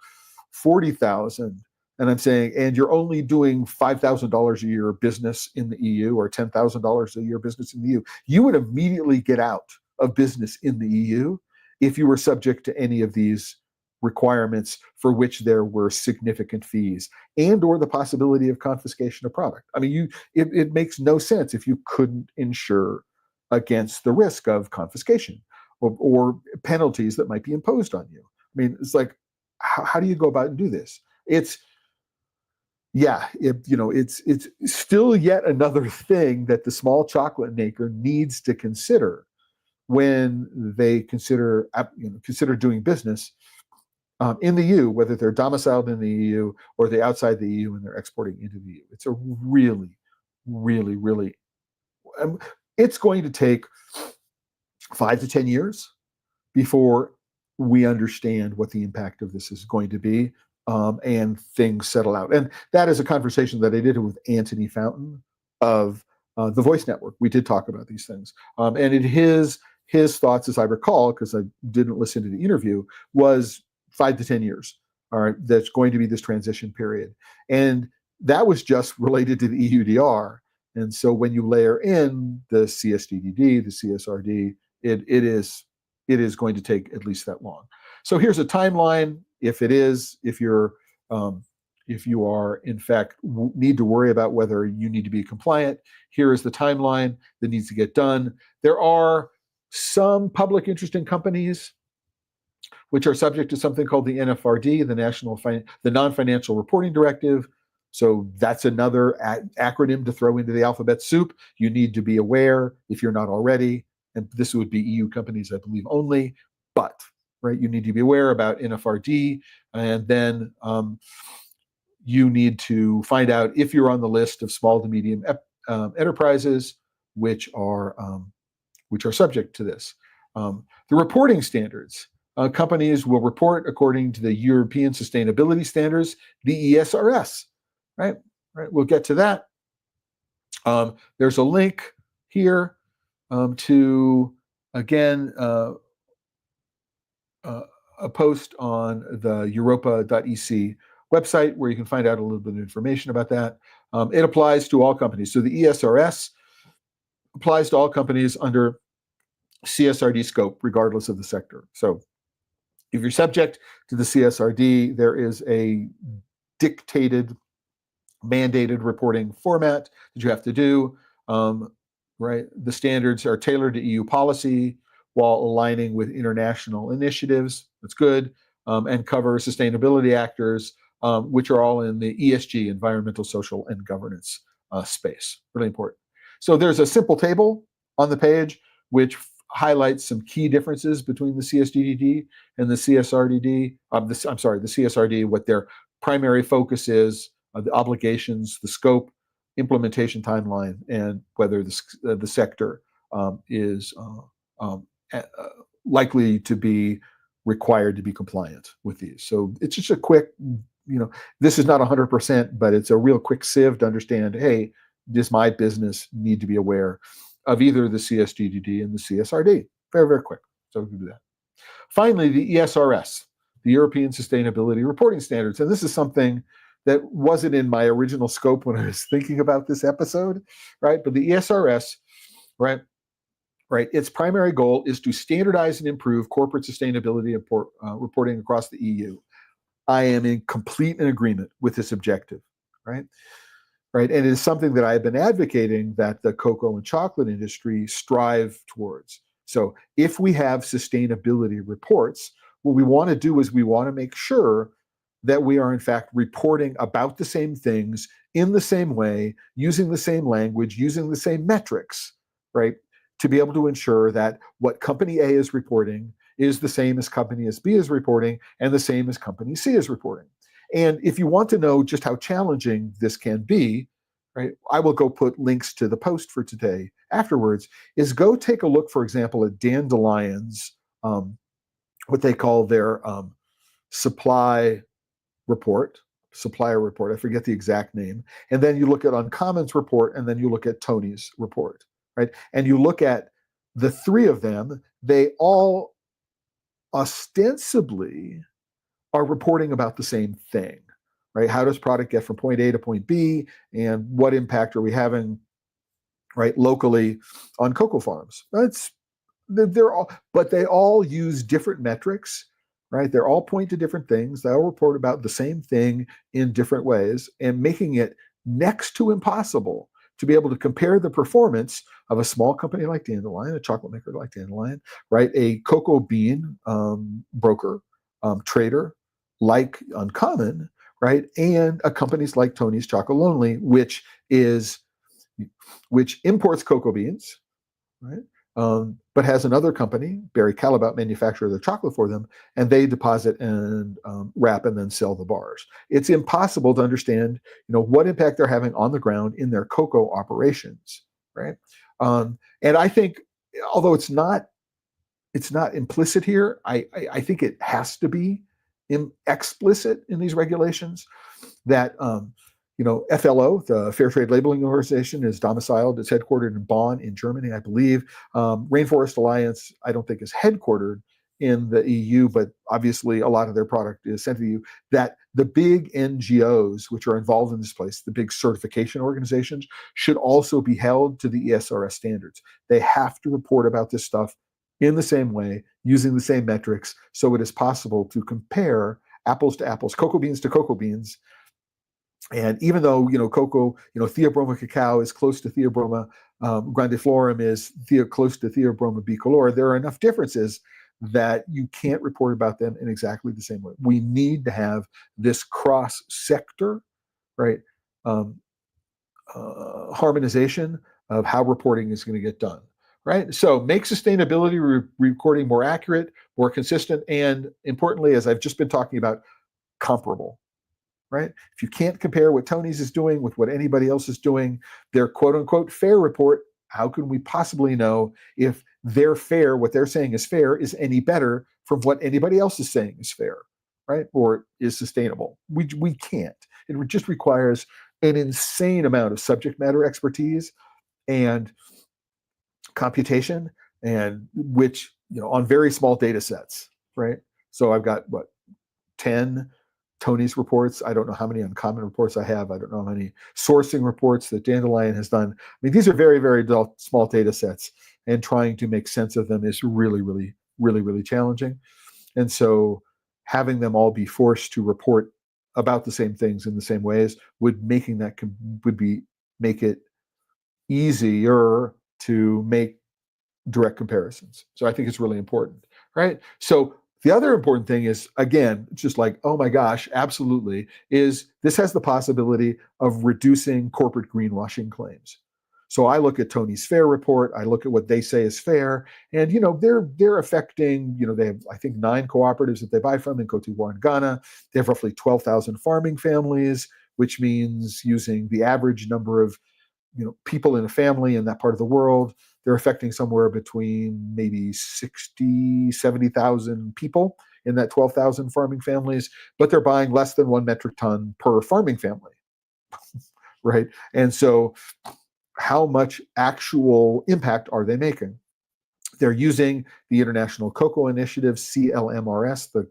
$40,000, and I'm saying, and you're only doing $5,000 a year business in the EU or $10,000 a year business in the EU, you would immediately get out of business in the EU if you were subject to any of these requirements for which there were significant fees and or the possibility of confiscation of product. I mean, it makes no sense if you couldn't insure against the risk of confiscation or penalties that might be imposed on you. I mean, it's like, how do you go about and do this? It's still yet another thing that the small chocolate maker needs to consider when they consider doing business in the EU, whether they're domiciled in the EU or they're outside the EU and they're exporting into the EU. It's a really, really, really, it's going to take 5 to 10 years before we understand what the impact of this is going to be, and things settle out. And that is a conversation that I did with Anthony Fountain of the Voice Network. We did talk about these things. And in his thoughts, as I recall, because I didn't listen to the interview, was 5 to 10 years. All right, that's going to be this transition period. And that was just related to the EUDR. And so when you layer in the CSDDD, the CSRD, it is going to take at least that long. So here's a timeline. If you are in fact need to worry about whether you need to be compliant, here is the timeline that needs to get done. There are some public interest in companies which are subject to something called the NFRD, the Non-Financial Reporting Directive. So that's another acronym to throw into the alphabet soup. You need to be aware if you're not already, and this would be EU companies, I believe, only, but right, you need to be aware about NFRD, and then you need to find out if you're on the list of small to medium enterprises which are subject to this. The reporting standards. Companies will report according to the European Sustainability Standards, the ESRS, right? We'll get to that. There's a link here to, again, a post on the europa.ec website where you can find out a little bit of information about that. It applies to all companies. So the ESRS applies to all companies under CSRD scope, regardless of the sector. So if you're subject to the CSRD, there is a mandated reporting format that you have to do. Right, the standards are tailored to EU policy while aligning with international initiatives. That's good, and cover sustainability actors, which are all in the ESG, environmental, social, and governance space. Really important. So there's a simple table on the page which highlights some key differences between the CSDDD and the CSRDD. The CSRD, what their primary focus is, the obligations, the scope, implementation timeline, and whether the sector is likely to be required to be compliant with these. So it's just a quick, this is not 100%, but it's a real quick sieve to understand, hey, does my business need to be aware of either the CSDDD and the CSRD? Very, very quick. So we can do that. Finally, the ESRS, the European Sustainability Reporting Standards. And this is something that wasn't in my original scope when I was thinking about this episode, right? But the ESRS, right, its primary goal is to standardize and improve corporate sustainability reporting across the EU. I am in complete agreement with this objective, right? And it is something that I've been advocating that the cocoa and chocolate industry strive towards. So if we have sustainability reports, what we want to do is we want to make sure that we are in fact reporting about the same things in the same way, using the same language, using the same metrics, right? To be able to ensure that what company A is reporting is the same as company B is reporting and the same as company C is reporting. And if you want to know just how challenging this can be, right, I will go put links to the post for today afterwards, is go take a look, for example, at Dandelion's, what they call their supplier report, I forget the exact name, and then you look at Uncommon's report, and then you look at Tony's report, right? And you look at the three of them, they all ostensibly are reporting about the same thing, right? How does product get from point A to point B, and what impact are we having, right, locally on cocoa farms? They're all, but they all use different metrics, right? They're all point to different things. They all report about the same thing in different ways, and making it next to impossible to be able to compare the performance of a small company like Dandelion, a chocolate maker like Dandelion, right? A cocoa bean broker, trader like Uncommon, right? And a companies like Tony's Chocolonely, which imports cocoa beans, right? But has another company, Barry Callebaut, manufacture the chocolate for them, and they deposit and wrap and then sell the bars. It's impossible to understand, what impact they're having on the ground in their cocoa operations, right? And I think, although it's not implicit here, I think it has to be explicit in these regulations that FLO, the Fair Trade Labeling Organization, is domiciled. It's headquartered in Bonn in Germany, I believe. Rainforest Alliance, I don't think is headquartered in the EU, but obviously a lot of their product is sent to the EU. That the big NGOs which are involved in this place, the big certification organizations, should also be held to the ESRS standards. They have to report about this stuff in the same way, using the same metrics, so it is possible to compare apples to apples, cocoa beans to cocoa beans. And even though, cocoa, Theobroma cacao is close to Theobroma grandiflorum is close to Theobroma bicolor, there are enough differences that you can't report about them in exactly the same way. We need to have this cross-sector, right, harmonization of how reporting is going to get done, right? So make sustainability reporting more accurate, more consistent, and importantly, as I've just been talking about, comparable. Right? If you can't compare what Tony's is doing with what anybody else is doing, their quote unquote fair report, how can we possibly know if their fair, what they're saying is fair, is any better from what anybody else is saying is fair, right? Or is sustainable? We can't. It just requires an insane amount of subject matter expertise and computation, and which, on very small data sets, right? So I've got 10 Tony's reports. I don't know how many Uncommon reports I have. I don't know how many sourcing reports that Dandelion has done. I mean, these are very, very small data sets, and trying to make sense of them is really, really, really, really challenging. And so having them all be forced to report about the same things in the same ways would make it easier to make direct comparisons. So I think it's really important, right? So the other important thing is, again, just like, oh my gosh, absolutely, is this has the possibility of reducing corporate greenwashing claims. So I look at Tony's Fair report, I look at what they say is fair, and they're affecting, they have, I think, 9 cooperatives that they buy from in Cote d'Ivoire and Ghana. They have roughly 12,000 farming families, which means using the average number of people in a family in that part of the world, they're affecting somewhere between maybe 60, 70,000 people in that 12,000 farming families, but they're buying less than 1 metric ton per farming family, right? And so how much actual impact are they making? They're using the International Cocoa Initiative, CLMRS, the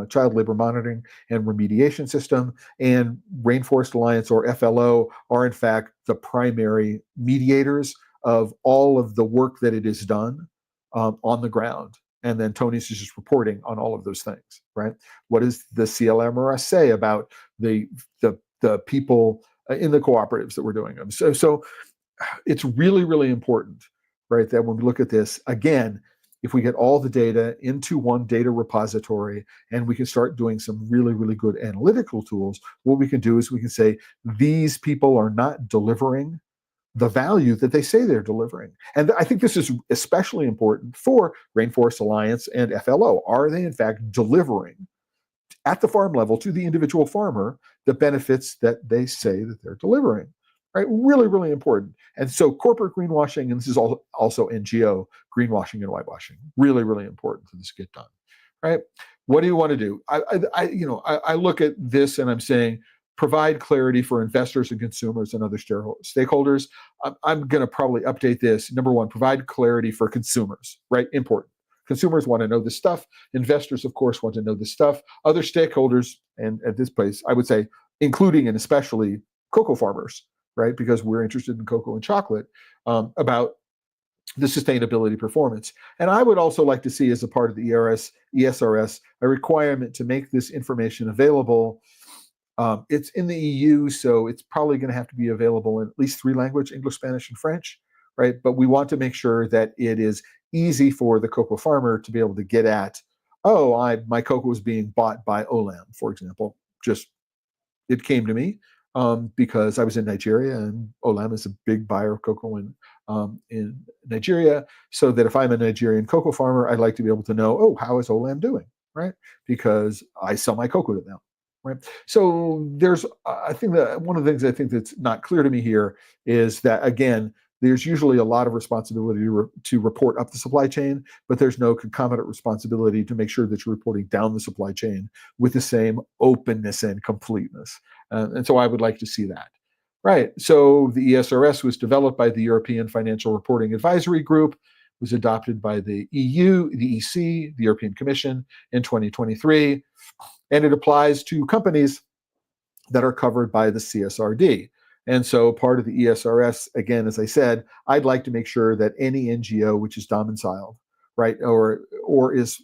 Child Labor Monitoring and Remediation System, and Rainforest Alliance, or FLO, are in fact the primary mediators of all of the work that it has done on the ground. And then Tony's is just reporting on all of those things, right? What does the CLMRS say about the people in the cooperatives that we're doing them? So it's really, really important, right, that when we look at this, again, if we get all the data into one data repository and we can start doing some really, really good analytical tools, what we can do is we can say, these people are not delivering the value that they say they're delivering. And I think this is especially important for Rainforest Alliance and FLO. Are they in fact delivering at the farm level to the individual farmer the benefits that they say that they're delivering? Right? Really, really important. And so corporate greenwashing, and this is also NGO greenwashing and whitewashing, really, really important for this to get done. Right? What do you want to do? I look at this and I'm saying, provide clarity for investors and consumers and other stakeholders. I'm going to probably update this. Number one, provide clarity for consumers, right? Important. Consumers want to know this stuff. Investors, of course, want to know this stuff. Other stakeholders, and at this place, I would say, including and especially cocoa farmers, right? Because we're interested in cocoa and chocolate, about the sustainability performance. And I would also like to see, as a part of the ESRS, a requirement to make this information available. It's in the EU, so it's probably going to have to be available in at least 3 languages, English, Spanish, and French, right? But we want to make sure that it is easy for the cocoa farmer to be able to get at, my cocoa is being bought by Olam, for example. It came to me because I was in Nigeria, and Olam is a big buyer of cocoa in Nigeria, so that if I'm a Nigerian cocoa farmer, I'd like to be able to know, how is Olam doing, right? Because I sell my cocoa to them. Right. So I think that one of the things I think that's not clear to me here is that, again, there's usually a lot of responsibility to report up the supply chain, but there's no concomitant responsibility to make sure that you're reporting down the supply chain with the same openness and completeness. And so I would like to see that. Right. So the ESRS was developed by the European Financial Reporting Advisory Group, was adopted by the EU, the EC, the European Commission in 2023. And it applies to companies that are covered by the CSRD. And so part of the ESRS, again, as I said, I'd like to make sure that any NGO which is domiciled, right, or is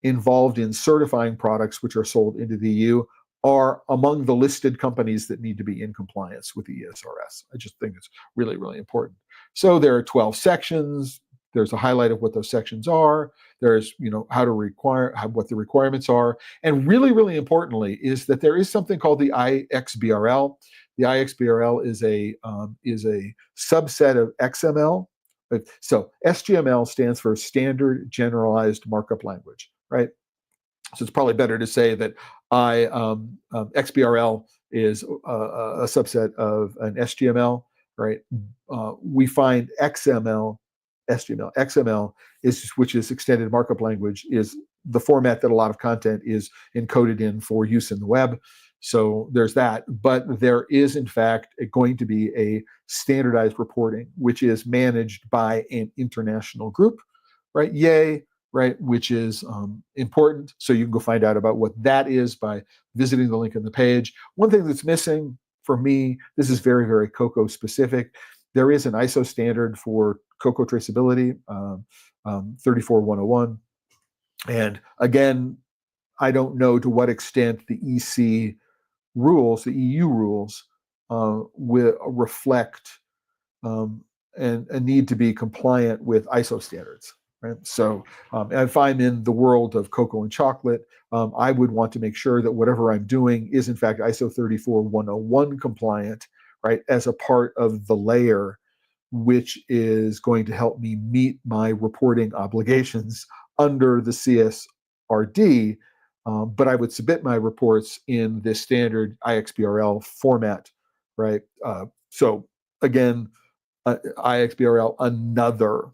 involved in certifying products which are sold into the EU are among the listed companies that need to be in compliance with the ESRS. I just think it's really, really important. So there are 12 sections. There's a highlight of what those sections are. There's, what the requirements are. And really, really importantly is that there is something called the IXBRL. The IXBRL is a subset of XML. So SGML stands for Standard Generalized Markup Language, right? So it's probably better to say that XBRL is a subset of an SGML, right? We find XML, which is extended markup language, is the format that a lot of content is encoded in for use in the web. So there's that. But there is, in fact, going to be a standardized reporting, which is managed by an international group, right? Yay, right? Which is important. So you can go find out about what that is by visiting the link on the page. One thing that's missing for me, this is very, very cocoa specific. There is an ISO standard for cocoa traceability, 34101. And again, I don't know to what extent the EC rules, the EU rules, will reflect and need to be compliant with ISO standards. Right? So if I'm in the world of cocoa and chocolate, I would want to make sure that whatever I'm doing is in fact ISO 34101 compliant, right, as a part of the layer which is going to help me meet my reporting obligations under the CSRD, but I would submit my reports in this standard IXBRL format, right? So again, IXBRL, another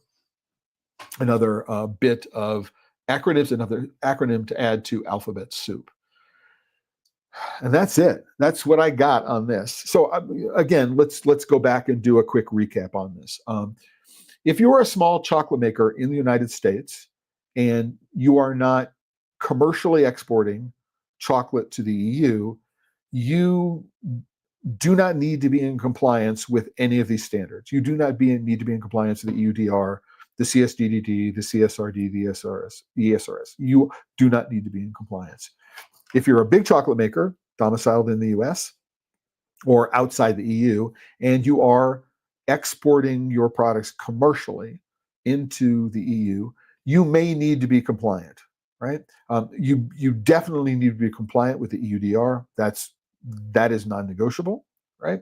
bit of acronyms, another acronym to add to alphabet soup. And that's it. That's what I got on this. So again, let's go back and do a quick recap on this. If you are a small chocolate maker in the United States and you are not commercially exporting chocolate to the EU, you do not need to be in compliance with any of these standards. You do not need to be in compliance with the EUDR, the CSDDD, the CSRD, the ESRS. You do not need to be in compliance. If you're a big chocolate maker domiciled in the US or outside the EU, and you are exporting your products commercially into the EU, you may need to be compliant, right? You definitely need to be compliant with the EUDR. That is non-negotiable, right?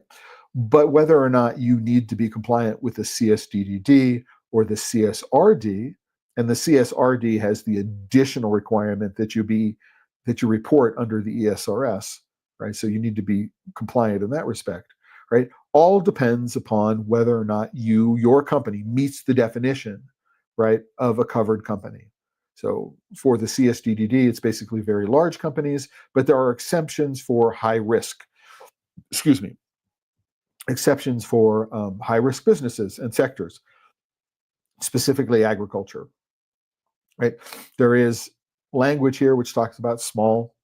But whether or not you need to be compliant with the CSDDD or the CSRD, and the CSRD has the additional requirement that you report under the ESRS, right? So you need to be compliant in that respect, right? All depends upon whether or not your company meets the definition, right, of a covered company. So for the CSDDD, it's basically very large companies, but there are exceptions for high risk, exceptions for high risk businesses and sectors, specifically agriculture, right? There is language here which talks about small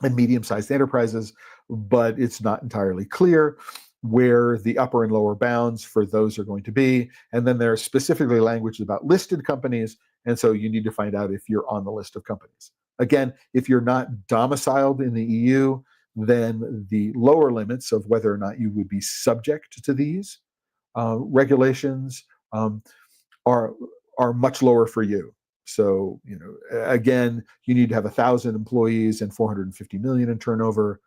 and medium-sized enterprises, but it's not entirely clear where the upper and lower bounds for those are going to be. And then there's specifically language about listed companies, and so you need to find out if you're on the list of companies. Again, if you're not domiciled in the EU, then the lower limits of whether or not you would be subject to these regulations are much lower for you. So, again, you need to have 1,000 employees and 450 million in turnover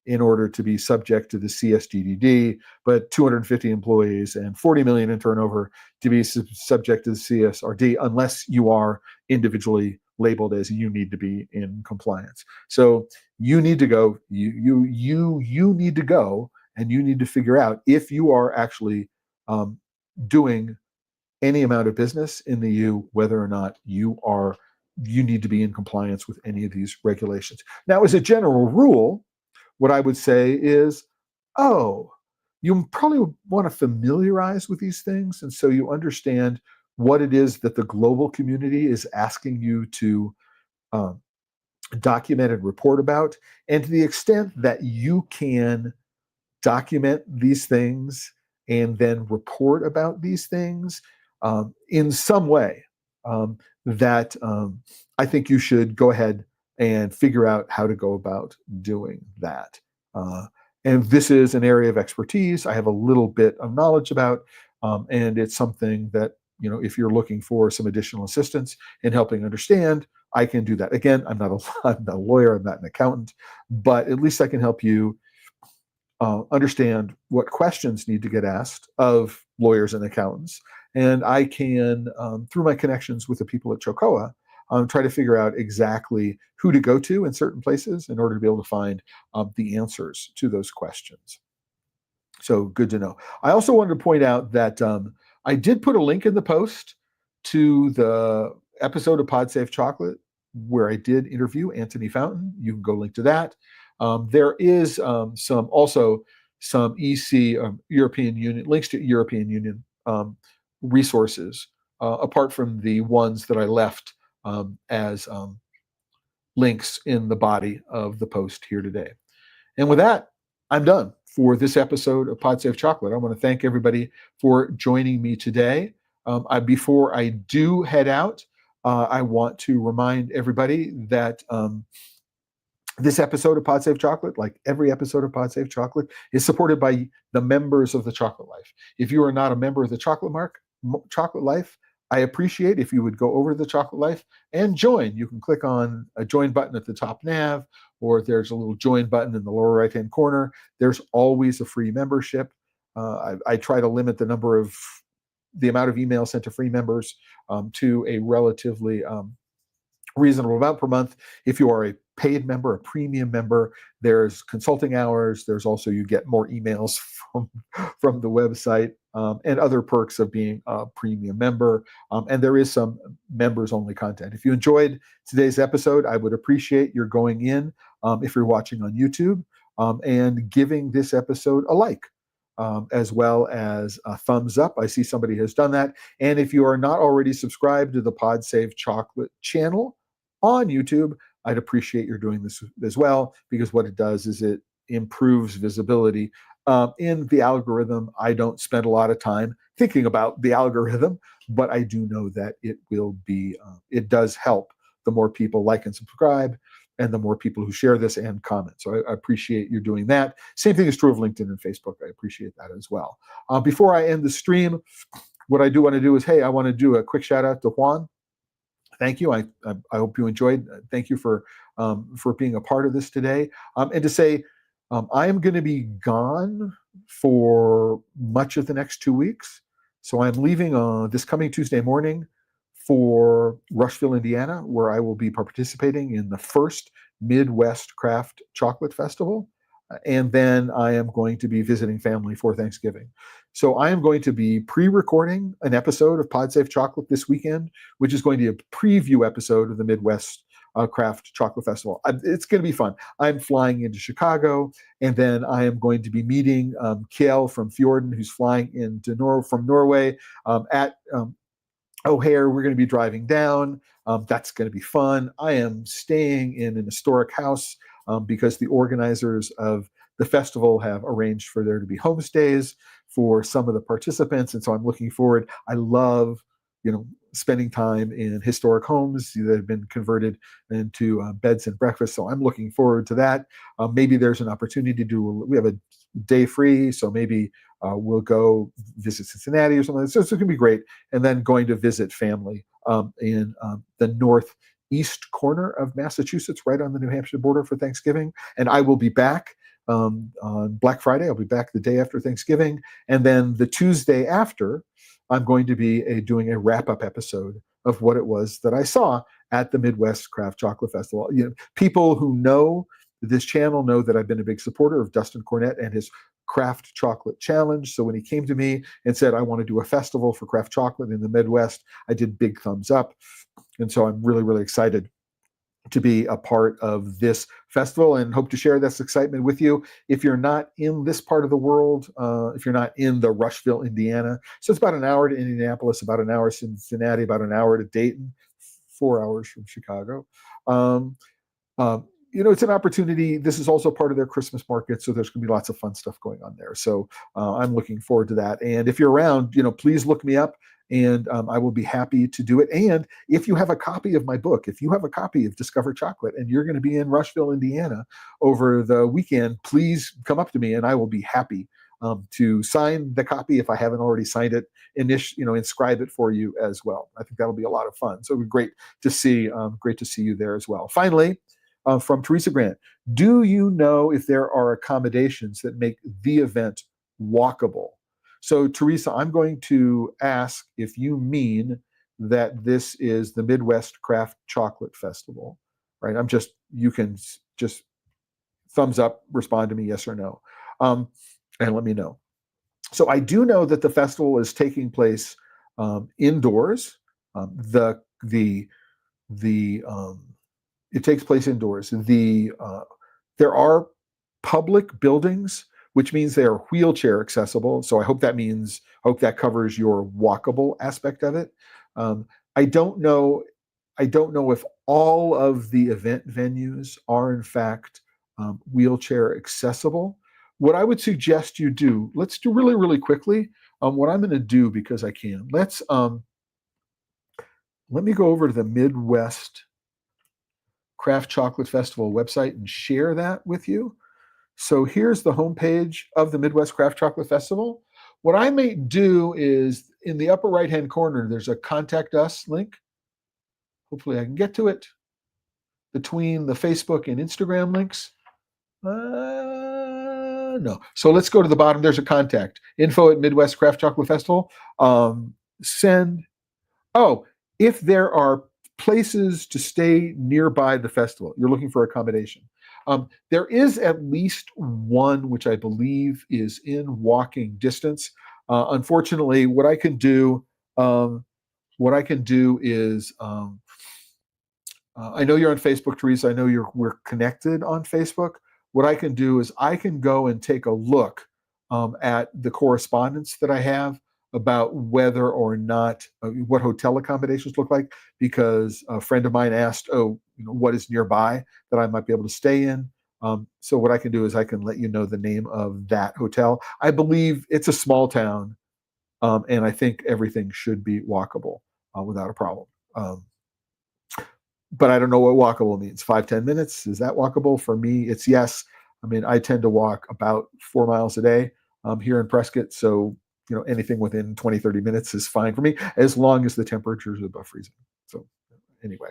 in order to be subject to the CSDDD, but 250 employees and 40 million in turnover to be subject to the CSRD, unless you are individually labeled as you need to be in compliance. So you need to go. You need to go, and you need to figure out if you are actually doing any amount of business in the EU, whether or not you need to be in compliance with any of these regulations. Now, as a general rule, what I would say is, you probably want to familiarize with these things, and so you understand what it is that the global community is asking you to document and report about. And to the extent that you can document these things and then report about these things in some way, that I think you should go ahead and figure out how to go about doing that. And this is an area of expertise I have a little bit of knowledge about, and it's something that, if you're looking for some additional assistance in helping understand, I can do that. Again, I'm not a lawyer, I'm not an accountant, but at least I can help you understand what questions need to get asked of lawyers and accountants. And I can, through my connections with the people at Chocoa, try to figure out exactly who to go to in certain places in order to be able to find the answers to those questions. So good to know. I also wanted to point out that I did put a link in the post to the episode of PodSafe Chocolate where I did interview Anthony Fountain. You can go link to that. There is some EC European Union links to European Union resources apart from the ones that I left as links in the body of the post here today. And with that, I'm done for this episode of PodSafe Chocolate. I want to thank everybody for joining me today. Before I do head out, I want to remind everybody that this episode of PodSafe Chocolate, like every episode of PodSafe Chocolate, is supported by the members of the Chocolate Life. If you are not a member of the Chocolate Life, I appreciate if you would go over to the Chocolate Life and join. You can click on a join button at the top nav, or there's a little join button in the lower right-hand corner. There's always a free membership. I try to limit the amount of emails sent to free members to a relatively reasonable amount per month. If you are a paid member, a premium member, there's consulting hours. There's also, you get more emails from the website and other perks of being a premium member. And there is some members only content. If you enjoyed today's episode, I would appreciate your going in, if you're watching on YouTube, and giving this episode a like, as well as a thumbs up. I see somebody has done that. And if you are not already subscribed to the PodSafe Chocolate channel on YouTube, I'd appreciate your doing this as well, because what it does is it improves visibility in the algorithm. I don't spend a lot of time thinking about the algorithm, but I do know that it does help the more people like and subscribe, and the more people who share this and comment. So I appreciate you doing that. Same thing is true of LinkedIn and Facebook. I appreciate that as well. Before I end the stream, what I do want to do is, I want to do a quick shout out to Juan. thank you. I hope you enjoyed. Thank you for being a part of this today. And to say, I am going to be gone for much of the next 2 weeks. So I'm leaving this coming Tuesday morning for Rushville, Indiana, where I will be participating in the first Midwest Craft Chocolate Festival. And then I am going to be visiting family for Thanksgiving. So I am going to be pre-recording an episode of PodSafe Chocolate this weekend, which is going to be a preview episode of the Midwest Craft Chocolate Festival. It's going to be fun. I'm flying into Chicago, and then I am going to be meeting Kjell from Fjorden, who's flying into from Norway at O'Hare. We're going to be driving down. That's going to be fun. I am staying in an historic house because the organizers of the festival have arranged for there to be homestays for some of the participants, and so I'm looking forward. I love, spending time in historic homes that have been converted into beds and breakfast. So I'm looking forward to that. Maybe there's an opportunity to we have a day free, so maybe we'll go visit Cincinnati or something. So it's going to be great. And then going to visit family in the northeast corner of Massachusetts, right on the New Hampshire border for Thanksgiving. And I will be back on Black Friday. I'll be back the day after Thanksgiving. And then the Tuesday after, I'm going to be doing a wrap-up episode of what it was that I saw at the Midwest Craft Chocolate Festival. People who know this channel know that I've been a big supporter of Dustin Cornett and his Craft Chocolate Challenge. So when he came to me and said, I want to do a festival for craft chocolate in the Midwest, I did big thumbs up. And so I'm really, really excited to be a part of this festival and hope to share this excitement with you. If you're not in this part of the world, if you're not in the Rushville, Indiana, so it's about an hour to Indianapolis, about an hour to Cincinnati, about an hour to Dayton, 4 hours from Chicago. It's an opportunity. This is also part of their Christmas market, so there's going to be lots of fun stuff going on there. So I'm looking forward to that. And if you're around, please look me up, and I will be happy to do it. And if you have a copy of my book, if you have a copy of Discover Chocolate, and you're going to be in Rushville, Indiana over the weekend, please come up to me, and I will be happy to sign the copy if I haven't already signed it, inscribe it for you as well. I think that'll be a lot of fun. So it'll be great to see you there as well. Finally, from Teresa Grant, do you know if there are accommodations that make the event walkable? So Teresa, I'm going to ask if you mean that this is the Midwest Craft Chocolate Festival, right? You can just thumbs up, respond to me, yes or no, and let me know. So I do know that the festival is taking place indoors. It takes place indoors. There are public buildings, which means they are wheelchair accessible. So I hope that covers your walkable aspect of it. I don't know if all of the event venues are in fact wheelchair accessible. What I would suggest you do, let's do really, really quickly. What I'm going to do, because I can, let me go over to the Midwest Craft Chocolate Festival website and share that with you. So here's the homepage of the Midwest Craft Chocolate Festival. What I may do is in the upper right-hand corner, there's a Contact Us link. Hopefully I can get to it between the Facebook and Instagram links. No. So let's go to the bottom. There's a contact. Info at Midwest Craft Chocolate Festival. If there are places to stay nearby the festival, you're looking for accommodation. There is at least one which I believe is in walking distance. Unfortunately, what I can do is I know you're on Facebook, Teresa. I know we're connected on Facebook. What I can do is I can go and take a look at the correspondence that I have about whether or not what hotel accommodations look like, because a friend of mine asked, what is nearby that I might be able to stay in. So what I can do is I can let you know the name of that hotel. I believe it's a small town, and I think everything should be walkable without a problem. But I don't know what walkable means. 5-10 minutes, is that walkable? For me, it's yes. I mean, I tend to walk about 4 miles a day here in Prescott. So, anything within 20-30 minutes is fine for me, as long as the temperature is above freezing. So anyway,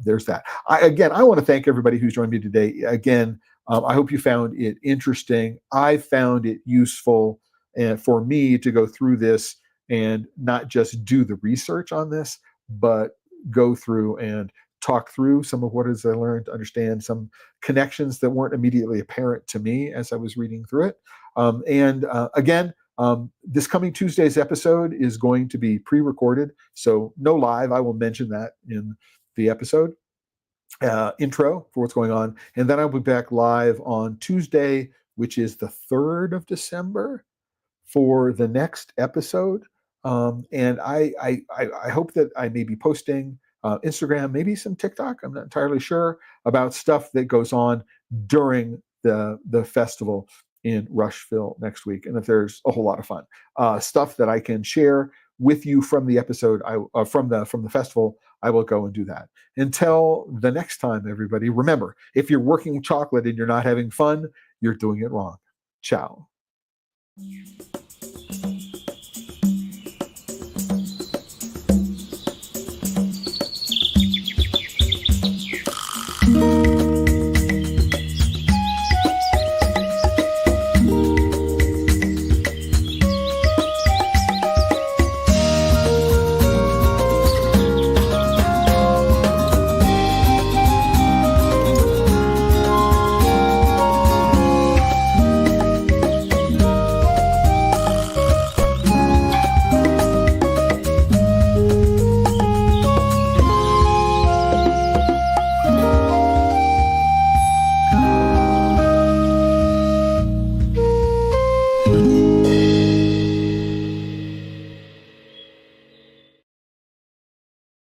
there's that. I want to thank everybody who's joined me today. Again, I hope you found it interesting. I found it useful for me to go through this and not just do the research on this, but go through and talk through some of what I learned, understand some connections that weren't immediately apparent to me as I was reading through it. Again, this coming Tuesday's episode is going to be pre-recorded, so no live. I will mention that in the episode intro for what's going on. And then I'll be back live on Tuesday, which is the 3rd of December, for the next episode. And I hope that I may be posting Instagram, maybe some TikTok, I'm not entirely sure, about stuff that goes on during the festival in Rushville next week. And if there's a whole lot of fun stuff that I can share with you from the episode, from the festival, I will go and do that. Until the next time, everybody, remember, if you're working chocolate and you're not having fun, you're doing it wrong. Ciao.